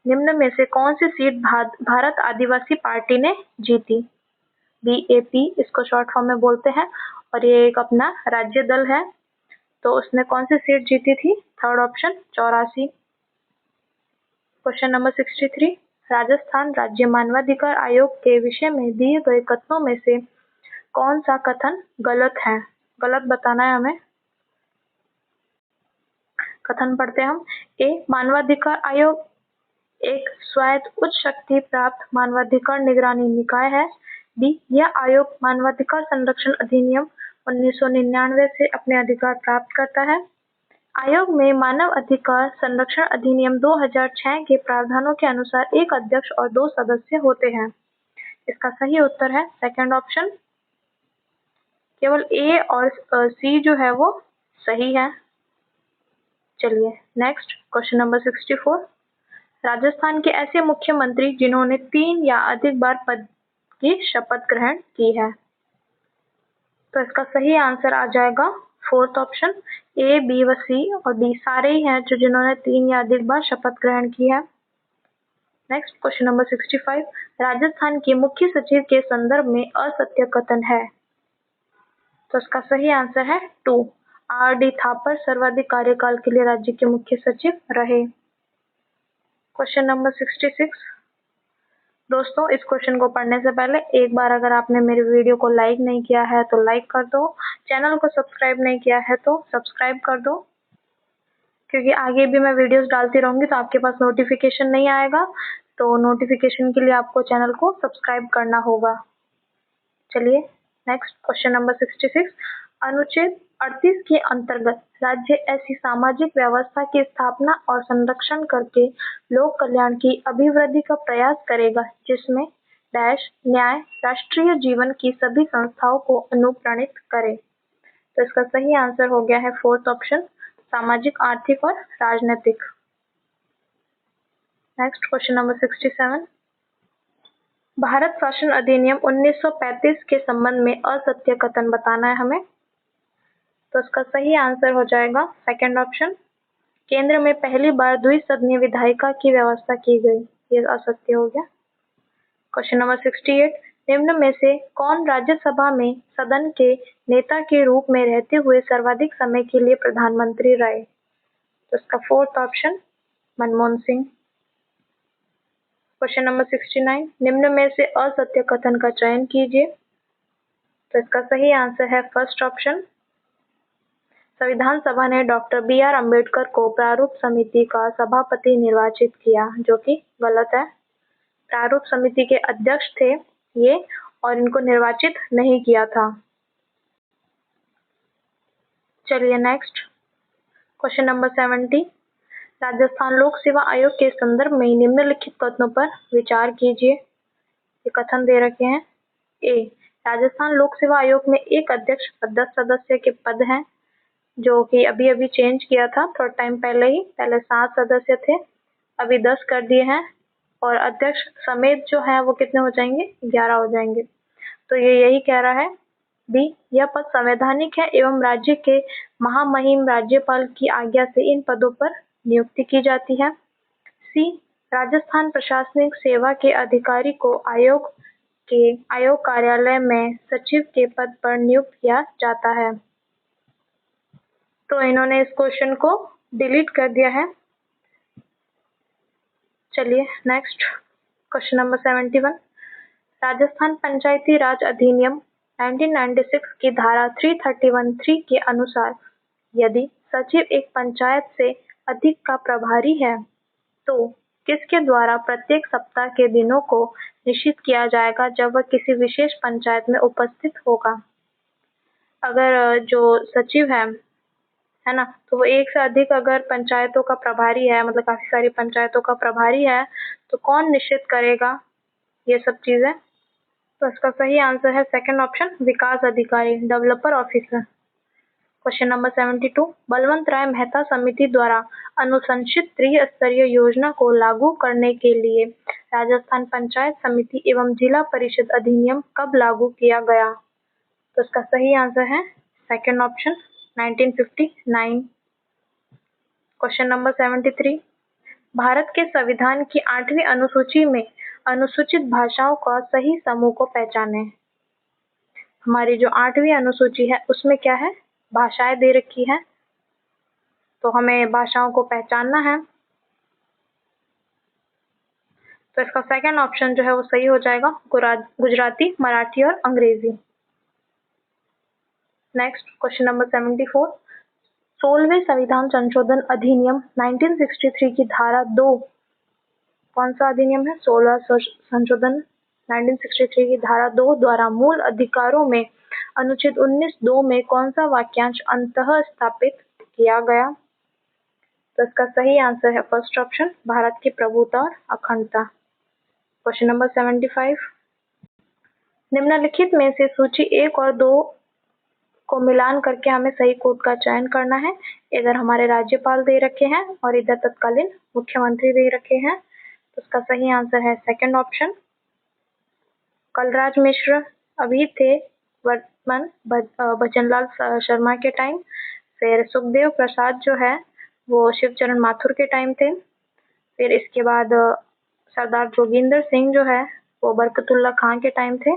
निम्न में से कौन सी सीट भारत आदिवासी पार्टी ने जीती? BAP इसको शॉर्ट फॉर्म में बोलते हैं और ये एक अपना राज्य दल है। तो उसने कौन सी सीट जीती थी? Third option 84। Question number 63, Rajasthan राज्य मानवाधिकार आयोग के विषय में दिए गए कथनों में से कौन सा कथन गलत है? गलत बताना है हमें। कथन पढ़ते हैं हम। ए, मानवाधिकार आयोग एक स्वायत्त उच्च शक्ति प्राप्त मानवाधिकार निगरानी निकाय है। बी, यह आयोग मानवाधिकार संरक्षण अधिनियम 1999 से अपने अधिकार प्राप्त करता है। आयोग में मानव अधिकार संरक्षण अधिनियम 2006 के प्रावधानों के अनुसार एक अध्यक्ष और 2 सदस्य होते हैं। इसका सही उत्तर है सेकंड ऑप्शन। केवल ए और सी जो है वो सही है। चलिए नेक्स्ट क्वेश्चन नंबर 64, राजस्थान के ऐसे मुख्यमंत्री जिन्होंने 3 या अधिक बार पद की शपथ ग्रहण की है। तो इसका सही आंसर आ जाएगा फोर्थ ऑप्शन। ए, बी व सी और डी सारे ही हैं जो जिन्होंने 3 या अधिक बार शपथ ग्रहण की है। नेक्स्ट क्वेश्चन नंबर 65, राजस्थान के मुख्य सचिव के संदर्भ में असत्य कथन है। तो इसका सही आंसर है 2। RD थापर सर्वाधिक कार्यकाल के लिए राज्य के मुख्य सचिव रहे। क्वेश्चन नंबर 66, दोस्तों इस क्वेश्चन को पढ़ने से पहले एक बार अगर आपने मेरी वीडियो को लाइक नहीं किया है तो लाइक कर दो, चैनल को सब्सक्राइब नहीं किया है तो सब्सक्राइब कर दो, क्योंकि आगे भी मैं वीडियोस डालती रहूंगी तो आपके पास नोटिफिकेशन नहीं आएगा। तो नोटिफिकेशन के लिए आपको चैनल को सब्सक्राइब करना होगा। चलिए नेक्स्ट क्वेश्चन नंबर 66, अनुच्छेद 38 के अंतर्गत राज्य ऐसी सामाजिक व्यवस्था की स्थापना और संरक्षण करके लोक कल्याण की अभिवृद्धि का प्रयास करेगा जिसमें डैश न्याय राष्ट्रीय जीवन की सभी संस्थाओं को अनुप्राणित करे। तो इसका सही आंसर हो गया है फोर्थ ऑप्शन, सामाजिक, आर्थिक और राजनीतिक। नेक्स्ट क्वेश्चन नंबर 67, भारत शासन अधिनियम 1935 के संबंध में असत्य कथन बताना है हमें। तो इसका सही आंसर हो जाएगा सेकंड ऑप्शन, केंद्र में पहली बार द्विसदनीय विधायिका की व्यवस्था की गई, ये असत्य हो गया। क्वेश्चन नंबर 68, निम्न में से कौन राज्यसभा में सदन के नेता के रूप में रहते हुए सर्वाधिक समय के लिए प्रधानमंत्री रहे? तो इसका fourth option Manmohan Singh. Question number 69, निम्न में से असत्य कथन का चयन कीजिए। तो इसका सही आंसर है फर्स्ट ऑप्शन, संविधान सभा ने डॉक्टर BR अम्बेडकर को प्रारूप समिति का सभापति निर्वाचित किया, जो कि गलत है। प्रारूप समिति के अध्यक्ष थे ये और इनको निर्वाचित नहीं किया था। चलिए नेक्स्ट क्वेश्चन नंबर 70, राजस्थान लोक सेवा आयोग के संदर्भ में निम्नलिखित कथनों पर विचार कीजिए। ये कथन दे रखे हैं। ए, राजस्थान लोक सेवा आयोग में एक अध्यक्ष और 10 सदस्य के पद हैं, जो कि अभी अभी चेंज किया था थोड़ा टाइम पहले ही। पहले 7 सदस्य थे, अभी 10 कर दिए हैं और अध्यक्ष समेत जो है वो कितने हो जाएंगे? 11 हो जाएंगे। तो ये यही कह रहा है। बी, यह पद संवैधानिक है एवं राज्य के महामहिम राज्यपाल की आज्ञा से इन पदों पर नियुक्ति की जाती है। सी, राजस्थान प्रशासनिक सेवा के अधिकारी को आयोग कार्यालय में सचिव के पद पर नियुक्त किया जाता है। तो इन्होंने इस क्वेश्चन को डिलीट कर दिया है। चलिए नेक्स्ट क्वेश्चन नंबर 71, राजस्थान पंचायती राज अधिनियम 1996 की धारा 331(3) के अनुसार यदि सचिव एक पंचायत से अधिक का प्रभारी है तो किसके द्वारा प्रत्येक सप्ताह के दिनों को निश्चित किया जाएगा जब वह किसी विशेष पंचायत में उपस्थित होगा? अगर जो सचिव है ना, तो वो एक से अधिक अगर पंचायतों का प्रभारी है, मतलब काफी सारी पंचायतों का प्रभारी है, तो कौन निश्चित करेगा ये सब चीजें? तो इसका सही आंसर है सेकंड ऑप्शन, विकास अधिकारी, developer officer. Question number 72, Balwant Rai Mehta समिति द्वारा अनुशंसित त्रिस्तरीय योजना को लागू करने के लिए राजस्थान पंचायत समिति एवं जिला परिषद अधिनियम कब लागू किया गया? तो इसका सही आंसर है second option 1959। Question number 73, Bharat के संविधान की 8वीं अनुसूची में अनुसूचित भाषाओं का सही समूह को पहचानें। हमारी जो 8वीं अनुसूची है उसमें क्या है, भाषाएं दे रखी है, तो हमें भाषाओं को पहचानना है। तो इसका सेकंड ऑप्शन जो है वो सही हो जाएगा, गुजराती, मराठी और अंग्रेजी। नेक्स्ट क्वेश्चन नंबर 74, 16वें संविधान संशोधन अधिनियम 1963 की धारा 2, कौन सा अधिनियम है? 16 संशोधन 1963 की धारा 2 द्वारा मूल अधिकारों में अनुच्छेद 19(2) में कौन सा वाक्यांश अंतः स्थापित किया गया? तो इसका सही आंसर है फर्स्ट ऑप्शन, भारत की प्रभुता और अखंडता। क्वेश्चन नंबर 75, निम्नलिखित में से सूची 1 और 2 को मिलान करके हमें सही कोड का चयन करना है। इधर हमारे राज्यपाल दे रखे हैं और इधर तत्कालीन मुख्यमंत्री दे रखे हैं। तो इसका सही आंसर है सेकंड ऑप्शन, कलराज मिश्र अभी थे वर्तमान भजनलाल शर्मा के टाइम, फिर सुखदेव प्रसाद जो है वो शिवचरण माथुर के टाइम थे, फिर इसके बाद सरदार जोगिंदर सिंह जो है वो बरकतुल्ला खान के टाइम थे,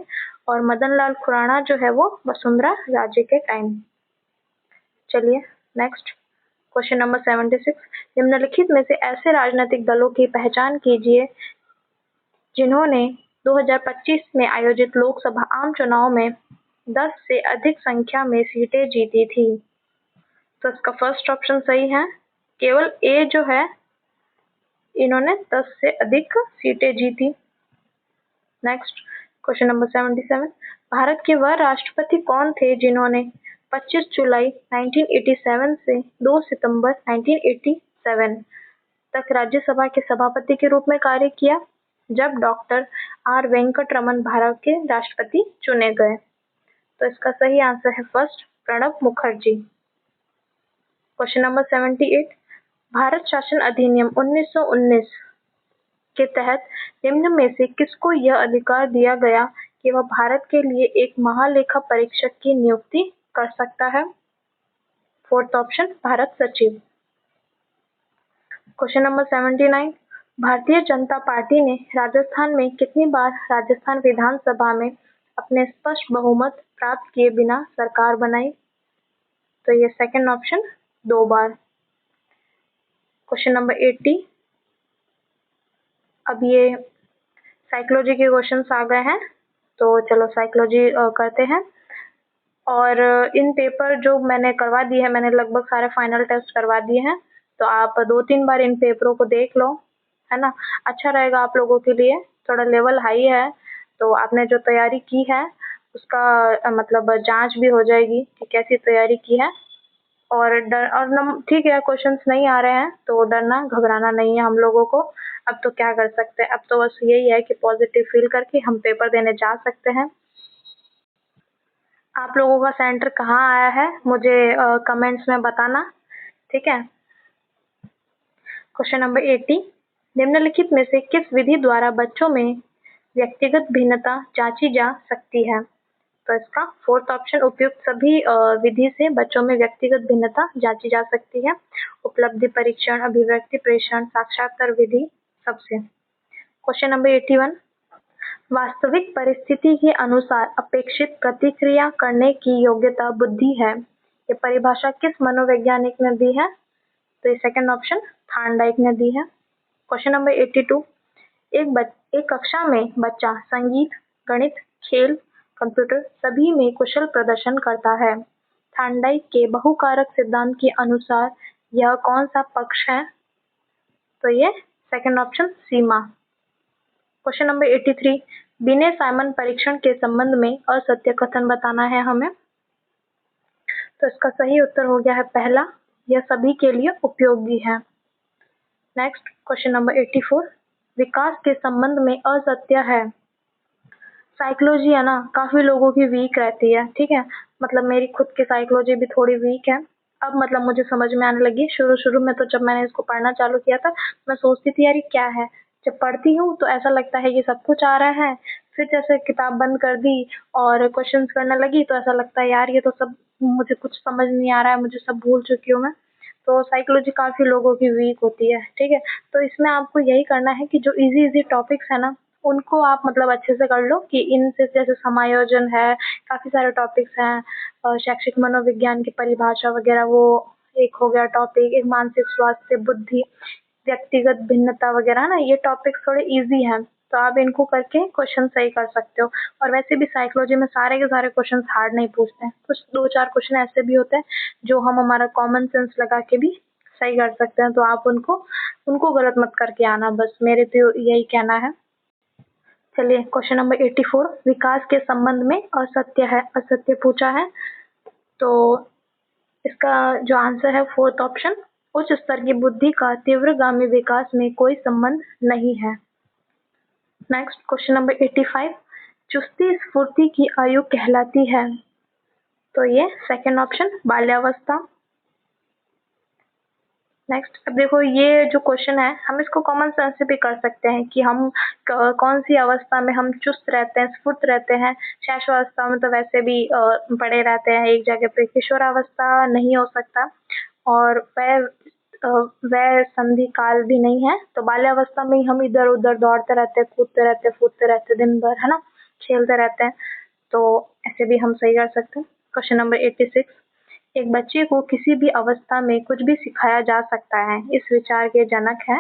और मदन लाल खुराना जो है वो वसुंधरा राजे के टाइम। चलिए नेक्स्ट क्वेश्चन नंबर 76, निम्नलिखित में से ऐसे राजनीतिक दलों की पहचान कीजिए जिन्होंने 2025 में आयोजित लोकसभा आम चुनाव में 10 से अधिक संख्या में सीटें जीती थी। तो इसका फर्स्ट ऑप्शन सही है, केवल ए जो है इन्होंने 10 से अधिक सीटें जीती। नेक्स्ट क्वेश्चन नंबर 77, भारत के वह राष्ट्रपति कौन थे जिन्होंने 25 जुलाई 1987 से 2 सितंबर 1987 तक राज्यसभा के सभापति के रूप में कार्य किया, जब डॉक्टर आर वेंकट रमन भारत के राष्ट्रपति चुने गए? तो इसका सही आंसर है first, Pranab Mukherjee. Question number 78, Bharat शासन अधिनियम 1919 के तहत निम्न में से किसको यह अधिकार दिया गया कि वह भारत के लिए एक महालेखा परीक्षक की नियुक्ति कर सकता है? फोर्थ ऑप्शन, भारत सचिव। Question number 79, Bharatiya Janata party ने राजस्थान में कितनी बार राजस्थान विधानसभा में अपने स्पष्ट बहुमत प्राप्त किए बिना सरकार बनाई? तो ये सेकंड ऑप्शन, 2 बार। क्वेश्चन नंबर 80, अब ये साइकोलॉजी के क्वेश्चंस आ गए हैं, तो चलो साइकोलॉजी करते हैं। और इन पेपर जो मैंने करवा दिए हैं, मैंने लगभग सारे फाइनल टेस्ट करवा दिए हैं, तो आप 2-3 बार इन पेपरों को देख लो, है ना, अच्छा रहेगा आप लोगों के लिए। थोड़ा लेवल हाई है, तो आपने जो तैयारी की है उसका मतलब जांच भी हो जाएगी कि कैसी तैयारी की है। और ठीक है, क्वेश्चंस नहीं आ रहे हैं तो डरना घबराना नहीं है हम लोगों को। अब तो क्या कर सकते हैं, अब तो बस यही है कि पॉजिटिव फील करके हम पेपर देने जा सकते हैं। आप लोगों का सेंटर कहाँ आया है मुझे कमेंट्स में बताना, ठीक है। क्वेश्चन नंबर 80, निम्नलिखित में से किस विधि द्वारा बच्चों में व्यक्तिगत भिन्नता जांची जा सकती है? तो इसका फोर्थ ऑप्शन, उपयुक्त सभी विधि से बच्चों में व्यक्तिगत भिन्नता जांची जा सकती है। उपलब्धि परीक्षण, अभिव्यक्ति प्रेषण, साक्षात्कार विधि सबसे। क्वेश्चन नंबर 81, वास्तविक परिस्थिति के अनुसार अपेक्षित प्रतिक्रिया करने की योग्यता बुद्धि है, ये परिभाषा किस मनोवैज्ञानिक ने दी है? तो ये सेकंड ऑप्शन, थार्नडाइक ने दी है। क्वेश्चन नंबर 82, एक कक्षा में बच्चा संगीत, गणित, खेल, कंप्यूटर सभी में कुशल प्रदर्शन करता है। थार्नडाइक के बहुकारक सिद्धांत के अनुसार यह कौन सा पक्ष है? तो ये सेकंड ऑप्शन, सीमा। क्वेश्चन नंबर 83, बिने साइमन परीक्षण के संबंध में असत्य कथन बताना है हमें। तो इसका सही उत्तर हो गया है पहला, यह सभी के लिए उपयोगी है। नेक्स्ट क्वेश्चन नंबर 84, विकास के संबंध में असत्य है। साइकोलॉजी है ना, काफी लोगों की वीक रहती है, ठीक है, मतलब मेरी खुद की साइकोलॉजी भी थोड़ी वीक है। अब मतलब मुझे समझ में आने लगी, शुरू में तो जब मैंने इसको पढ़ना चालू किया था मैं सोचती थी यार ये क्या है, जब पढ़ती हूँ तो ऐसा लगता है कि सब कुछ आ रहा है, फिर जैसे किताब बंद कर दी और क्वेश्चंस करने लगी तो ऐसा लगता है यार ये तो सब मुझे कुछ समझ नहीं आ रहा है, मुझे सब भूल चुकी हूँ मैं। तो साइकोलॉजी काफ़ी लोगों की वीक होती है, ठीक है? तो इसमें आपको यही करना है कि जो ईज़ी-ईज़ी टॉपिक्स है ना, उनको आप मतलब अच्छे से कर लो कि इनसे जैसे समायोजन है, काफ़ी सारे टॉपिक्स हैं शैक्षिक मनोविज्ञान की परिभाषा वगैरह वो एक हो गया टॉपिक, एक मानसिक स्वास्थ्य, बुद्धि, व्यक्तिगत भिन्नता वगैरह ना ये टॉपिक्स थोड़े ईज़ी हैं, तो आप इनको करके क्वेश्चन सही कर सकते हो। और वैसे भी साइकोलॉजी में सारे के सारे क्वेश्चंस हार्ड नहीं पूछते हैं, कुछ 2-4 क्वेश्चन ऐसे भी होते हैं जो हम हमारा कॉमन सेंस लगा के भी सही कर सकते हैं, तो आप उनको उनको गलत मत करके आना बस, मेरे तो यही कहना है। चलिए क्वेश्चन नंबर 84 विकास के संबंध में असत्य पूछा है। तो इसका जो आंसर है फोर्थ ऑप्शन, उच्च स्तर की बुद्धि का तीव्रगामी विकास में कोई संबंध नहीं है। नेक्स्ट क्वेश्चन नंबर 85 चुस्ती स्फूर्ति की आयु कहलाती है। तो ये सेकंड ऑप्शन बाल्यावस्था। नेक्स्ट अब देखो ये जो क्वेश्चन है हम इसको कॉमन सेंस से भी कर सकते हैं कि हम कौन सी अवस्था में हम चुस्त रहते हैं, स्फूर्त रहते हैं। शैशवावस्था में तो वैसे भी पड़े रहते हैं एक जगह पे, किशोरावस्था नहीं हो सकता और वह संधि काल भी नहीं है, तो बाल्यावस्था में ही हम इधर उधर दौड़ते रहते हैं, कूदते रहते फूदते रहते दिन भर, है ना, खेलते रहते हैं, तो ऐसे भी हम सही कर सकते हैं। क्वेश्चन नंबर 86 एक बच्चे को किसी भी अवस्था में कुछ भी सिखाया जा सकता है, इस विचार के जनक है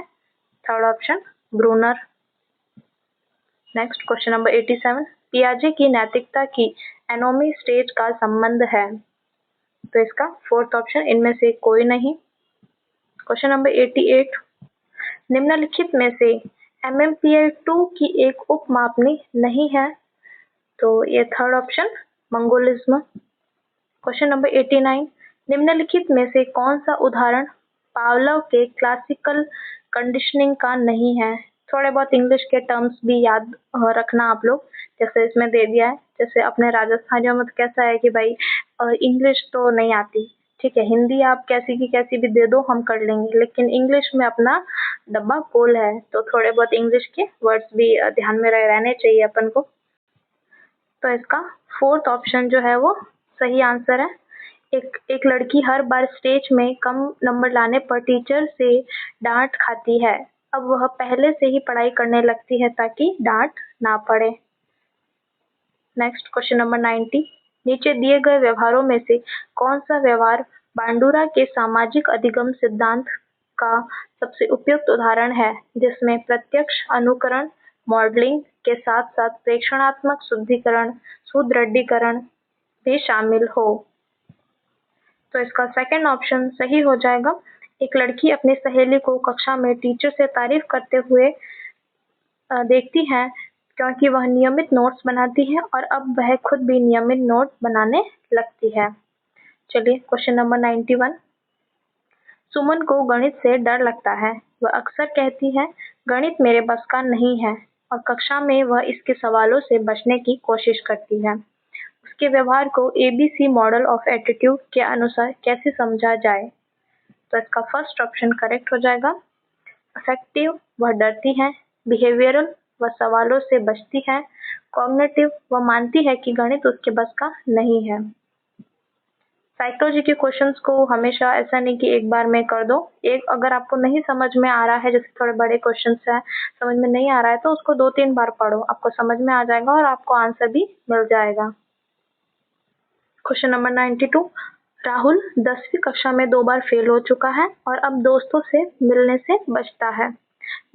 third option Bruner. Next question number 87 पियाजे की नैतिकता की एनोमी स्टेज का संबंध है, तो इसका फोर्थ ऑप्शन इनमें से कोई नहीं। क्वेश्चन नंबर 88 निम्नलिखित में से MMPI-2 की एक उपमापनी नहीं है, तो ये third option mongolism. Question number 89 निम्नलिखित में से कौन सा उदाहरण पावलोव के क्लासिकल कंडीशनिंग का नहीं है। थोड़े बहुत इंग्लिश के टर्म्स भी याद रखना आप लोग, जैसे इसमें दे दिया है, जैसे अपने राजस्थानियों में तो कैसा है कि भाई इंग्लिश तो नहीं आती, ठीक है, हिंदी आप कैसी की कैसी भी दे दो हम कर लेंगे, लेकिन इंग्लिश में अपना डब्बा फुल है, तो थोड़े बहुत इंग्लिश के वर्ड्स भी ध्यान में रहने चाहिए अपन को। तो इसका फोर्थ ऑप्शन जो है वो सही आंसर है। एक लड़की हर बार स्टेज में कम नंबर लाने पर टीचर से डांट खाती है, अब वह पहले से ही पढ़ाई करने लगती है ताकि डांट ना पड़े। नेक्स्ट क्वेश्चन नंबर 90 नीचे दिए गए व्यवहारों में से कौन सा व्यवहार बांडुरा के सामाजिक अधिगम सिद्धांत का सबसे उपयुक्त उदाहरण है, जिसमें प्रत्यक्ष अनुकरण मॉडलिंग के साथ साथ प्रेक्षणात्मक सुदृढ़ीकरण भी शामिल हो। तो इसका सेकंड ऑप्शन सही हो जाएगा। एक लड़की अपनी सहेली को कक्षा में टीचर से तारीफ करते हुए देखती है क्योंकि वह नियमित नोट्स बनाती है और अब वह खुद भी नियमित नोट बनाने लगती है। चलिए क्वेश्चन नंबर 91 सुमन को गणित से डर लगता है, वह अक्सर कहती है गणित मेरे बस का नहीं है और कक्षा में वह इसके सवालों से बचने की कोशिश करती है। उसके व्यवहार को ABC मॉडल ऑफ एटीट्यूड के अनुसार कैसे समझा जाए, तो इसका फर्स्ट ऑप्शन करेक्ट हो जाएगा। अफेक्टिव वह डरती है, बिहेवियरल वह सवालों से बचती है, कॉग्निटिव वह मानती है कि गणित उसके बस का नहीं है। साइकोलॉजी के क्वेश्चंस को हमेशा ऐसा नहीं कि एक बार में कर दो, एक अगर आपको नहीं समझ में आ रहा है, जैसे थोड़े बड़े क्वेश्चंस हैं समझ में नहीं आ रहा है तो उसको 2-3 बार पढ़ो, आपको समझ में आ जाएगा और आपको आंसर भी मिल जाएगा। क्वेश्चन नंबर 92 राहुल 10वीं कक्षा में 2 बार फेल हो चुका है और अब दोस्तों से मिलने से बचता है।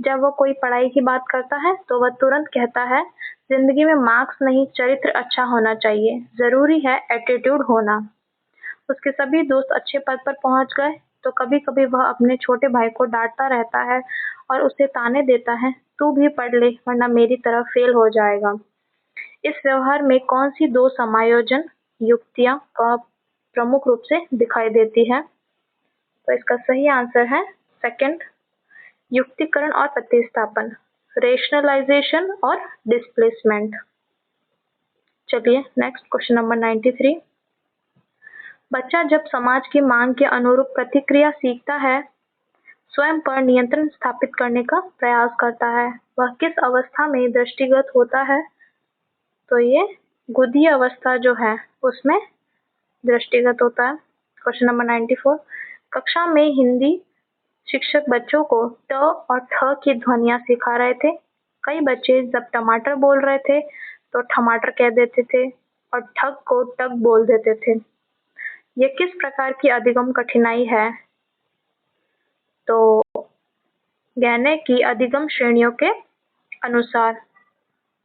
जब वह कोई पढ़ाई की बात करता है तो वह तुरंत कहता है जिंदगी में मार्क्स नहीं चरित्र अच्छा होना चाहिए, जरूरी है एटीट्यूड होना। उसके सभी दोस्त अच्छे पद पर पहुंच गए तो कभी कभी वह अपने छोटे भाई को डांटता रहता है और उसे ताने देता है, तू भी पढ़ ले वरना मेरी तरह फेल हो जाएगा। इस व्यवहार में कौन सी दो समायोजन युक्तियां प्रमुख रूप से दिखाई देती है, तो इसका सही आंसर है सेकंड, युक्तिकरण और प्रतिस्थापन, रेशनलाइजेशन और डिस्प्लेसमेंट। चलिए नेक्स्ट क्वेश्चन नंबर 93 बच्चा जब समाज की मांग के अनुरूप प्रतिक्रिया सीखता है, स्वयं पर नियंत्रण स्थापित करने का प्रयास करता है। वह किस अवस्था में दृष्टिगत होता है? तो ये गुदीय अवस्था जो है उसमें दृष्टिगत होता है। क्वेश्चन नंबर 94, कक्षा में हिंदी शिक्षक बच्चों को ट और ठ की ध्वनियां सिखा रहे थे। कई बच्चे जब टमाटर बोल रहे थे तो टमाटर कह देते थे और ठग को टग बोल देते थे। यह किस प्रकार की अधिगम कठिनाई है? तो गहने की अधिगम श्रेणियों के अनुसार।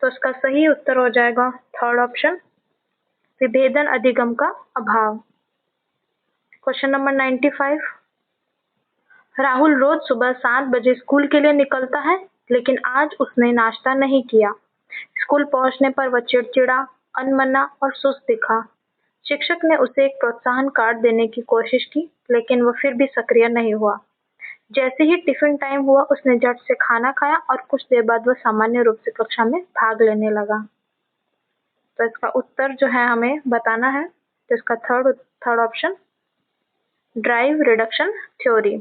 तो इसका सही उत्तर हो जाएगा थर्ड ऑप्शन, विभेदन अधिगम का अभाव। क्वेश्चन नंबर 95, राहुल रोज सुबह 7 बजे स्कूल के लिए निकलता है, लेकिन आज उसने नाश्ता नहीं किया। स्कूल पहुंचने पर वह चिड़चिड़ा, अनमना और सुस्त दिखा। शिक्षक ने उसे एक प्रोत्साहन कार्ड देने की कोशिश की, लेकिन वह फिर भी सक्रिय नहीं हुआ। जैसे ही टिफिन टाइम हुआ, उसने झट से खाना खाया और कुछ देर बाद वह सामान्य रूप से कक्षा में भाग लेने लगा। तो इसका उत्तर जो है हमें बताना है। तो इसका third option, drive reduction theory,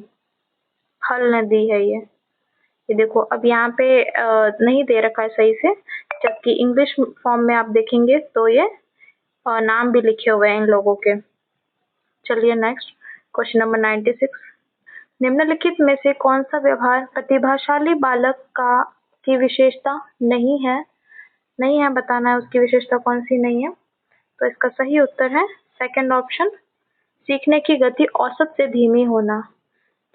हल ने दी है ये देखो अब यहाँ पे नहीं दे रखा है सही से, जबकि इंग्लिश फॉर्म में आप देखेंगे तो ये नाम भी लिखे हुए हैं इन लोगों के। चलिए नेक्स्ट, क्वेश्चन नंबर 96, निम्नलिखित में से कौन सा व्यवहार प्रतिभाशाली बालक की विशेषता नहीं है बताना है उसकी विशेषता कौन सी नहीं है। तो इसका सही उत्तर है सेकंड ऑप्शन, सीखने की गति औसत से धीमी होना।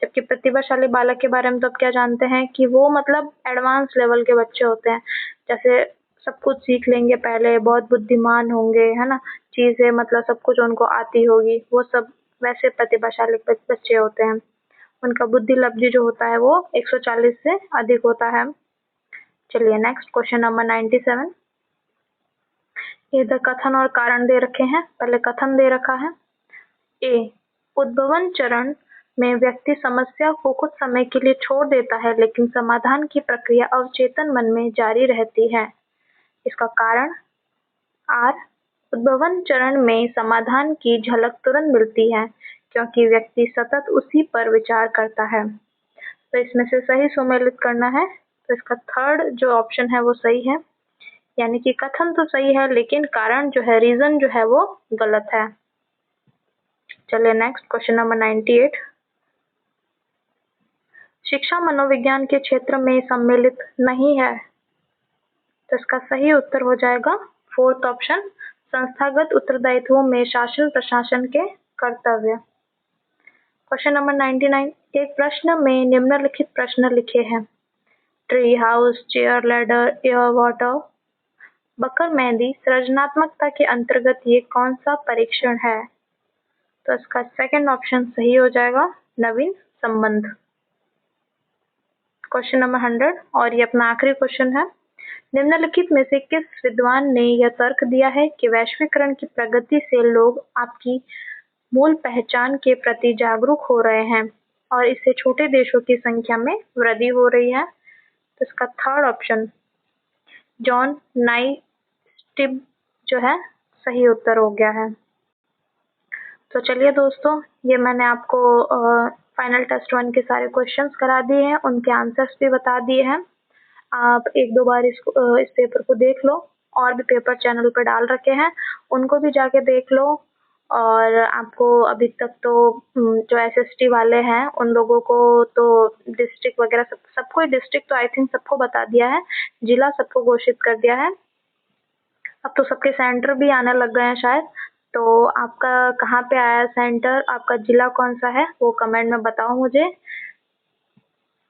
जबकि प्रतिभाशाली बालक के बारे में तो अब क्या जानते हैं कि वो मतलब एडवांस लेवल के बच्चे होते हैं, जैसे सब कुछ सीख लेंगे पहले, बहुत बुद्धिमान होंगे, है ना, चीजें मतलब सब कुछ उनको आती होगी, वो सब वैसे प्रतिभाशाली बच्चे होते हैं। उनका बुद्धि लब्धि जो होता है वो 140 से अधिक होता है। चलिए नेक्स्ट, क्वेश्चन नंबर 97, इधर कथन और कारण दे रखे हैं। पहले कथन दे रखा है, ए, उद्भवन चरण में व्यक्ति समस्या को कुछ समय के लिए छोड़ देता है, लेकिन समाधान की प्रक्रिया अवचेतन मन में जारी रहती है। इसका कारण, आर, उद्भवन चरण में समाधान की झलक तुरंत मिलती है क्योंकि व्यक्ति सतत उसी पर विचार करता है। तो इसमें से सही सुमेलित करना है। तो इसका थर्ड जो ऑप्शन है वो सही है, यानी कि कथन तो सही है लेकिन कारण जो है, रीजन जो है वो गलत है। चलिए नेक्स्ट, क्वेश्चन नंबर 98, शिक्षा मनोविज्ञान के क्षेत्र में सम्मिलित नहीं है। तो इसका सही उत्तर हो जाएगा फोर्थ ऑप्शन, संस्थागत उत्तरदायित्वों में शासन प्रशासन के कर्तव्य। क्वेश्चन नंबर 99, एक प्रश्न में निम्नलिखित प्रश्न लिखे हैं, tree, house, chair, ladder, air, water. Baqer Mehdi सृजनात्मकता के अंतर्गत ये कौन सा परीक्षण है? तो इसका सेकंड ऑप्शन सही हो जाएगा, नवीन संबंध। क्वेश्चन नंबर 100 और ये अपना आखिरी क्वेश्चन है, निम्नलिखित में से किस विद्वान ने यह तर्क दिया है कि वैश्वीकरण की प्रगति से लोग आपकी मूल पहचान के प्रति जागरूक हो रहे हैं और इससे छोटे देशों की संख्या में वृद्धि हो रही है? तो इसका थर्ड ऑप्शन, जॉन नाइस्टिब जो है सही उत्तर हो गया है। तो चलिए दोस्तों, ये मैंने आपको फाइनल टेस्ट 1 के सारे क्वेश्चंस करा दिए हैं, उनके आंसर्स भी बता दिए हैं। आप एक दो बार इस पेपर को देख लो, और भी पेपर चैनल पर डाल रखे हैं, उनको भी जाके देख लो। और आपको अभी तक तो जो एसएसटी वाले हैं उन लोगों को तो डिस्ट्रिक्ट वगैरह सबको डिस्ट्रिक्ट तो आई थिंक सबको बता दिया है, जिला सबको घोषित कर दिया है। अब तो सबके सेंटर भी आने लग गए हैं शायद। तो आपका कहाँ पे आया सेंटर, आपका जिला कौन सा है, वो कमेंट में बताओ मुझे।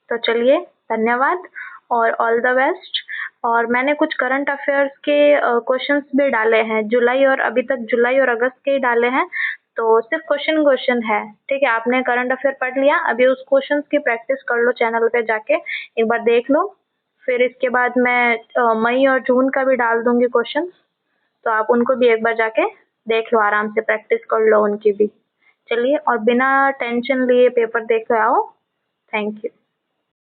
तो चलिए, धन्यवाद और ऑल द बेस्ट। और मैंने कुछ करंट अफेयर्स के क्वेश्चंस भी डाले हैं, जुलाई और अभी तक जुलाई और अगस्त के ही डाले हैं, तो सिर्फ क्वेश्चन है, ठीक है। आपने करंट अफेयर पढ़ लिया, अभी उस क्वेश्चंस की प्रैक्टिस कर लो, चैनल पे जाके एक बार देख लो। फिर इसके बाद मैं मई और जून का भी डाल दूंगी क्वेश्चन, तो आप उनको भी एक बार जाके देख लो, आराम से प्रैक्टिस कर लो उनकी भी। चलिए, और बिना टेंशन लिए पेपर देख के आओ। Thank you.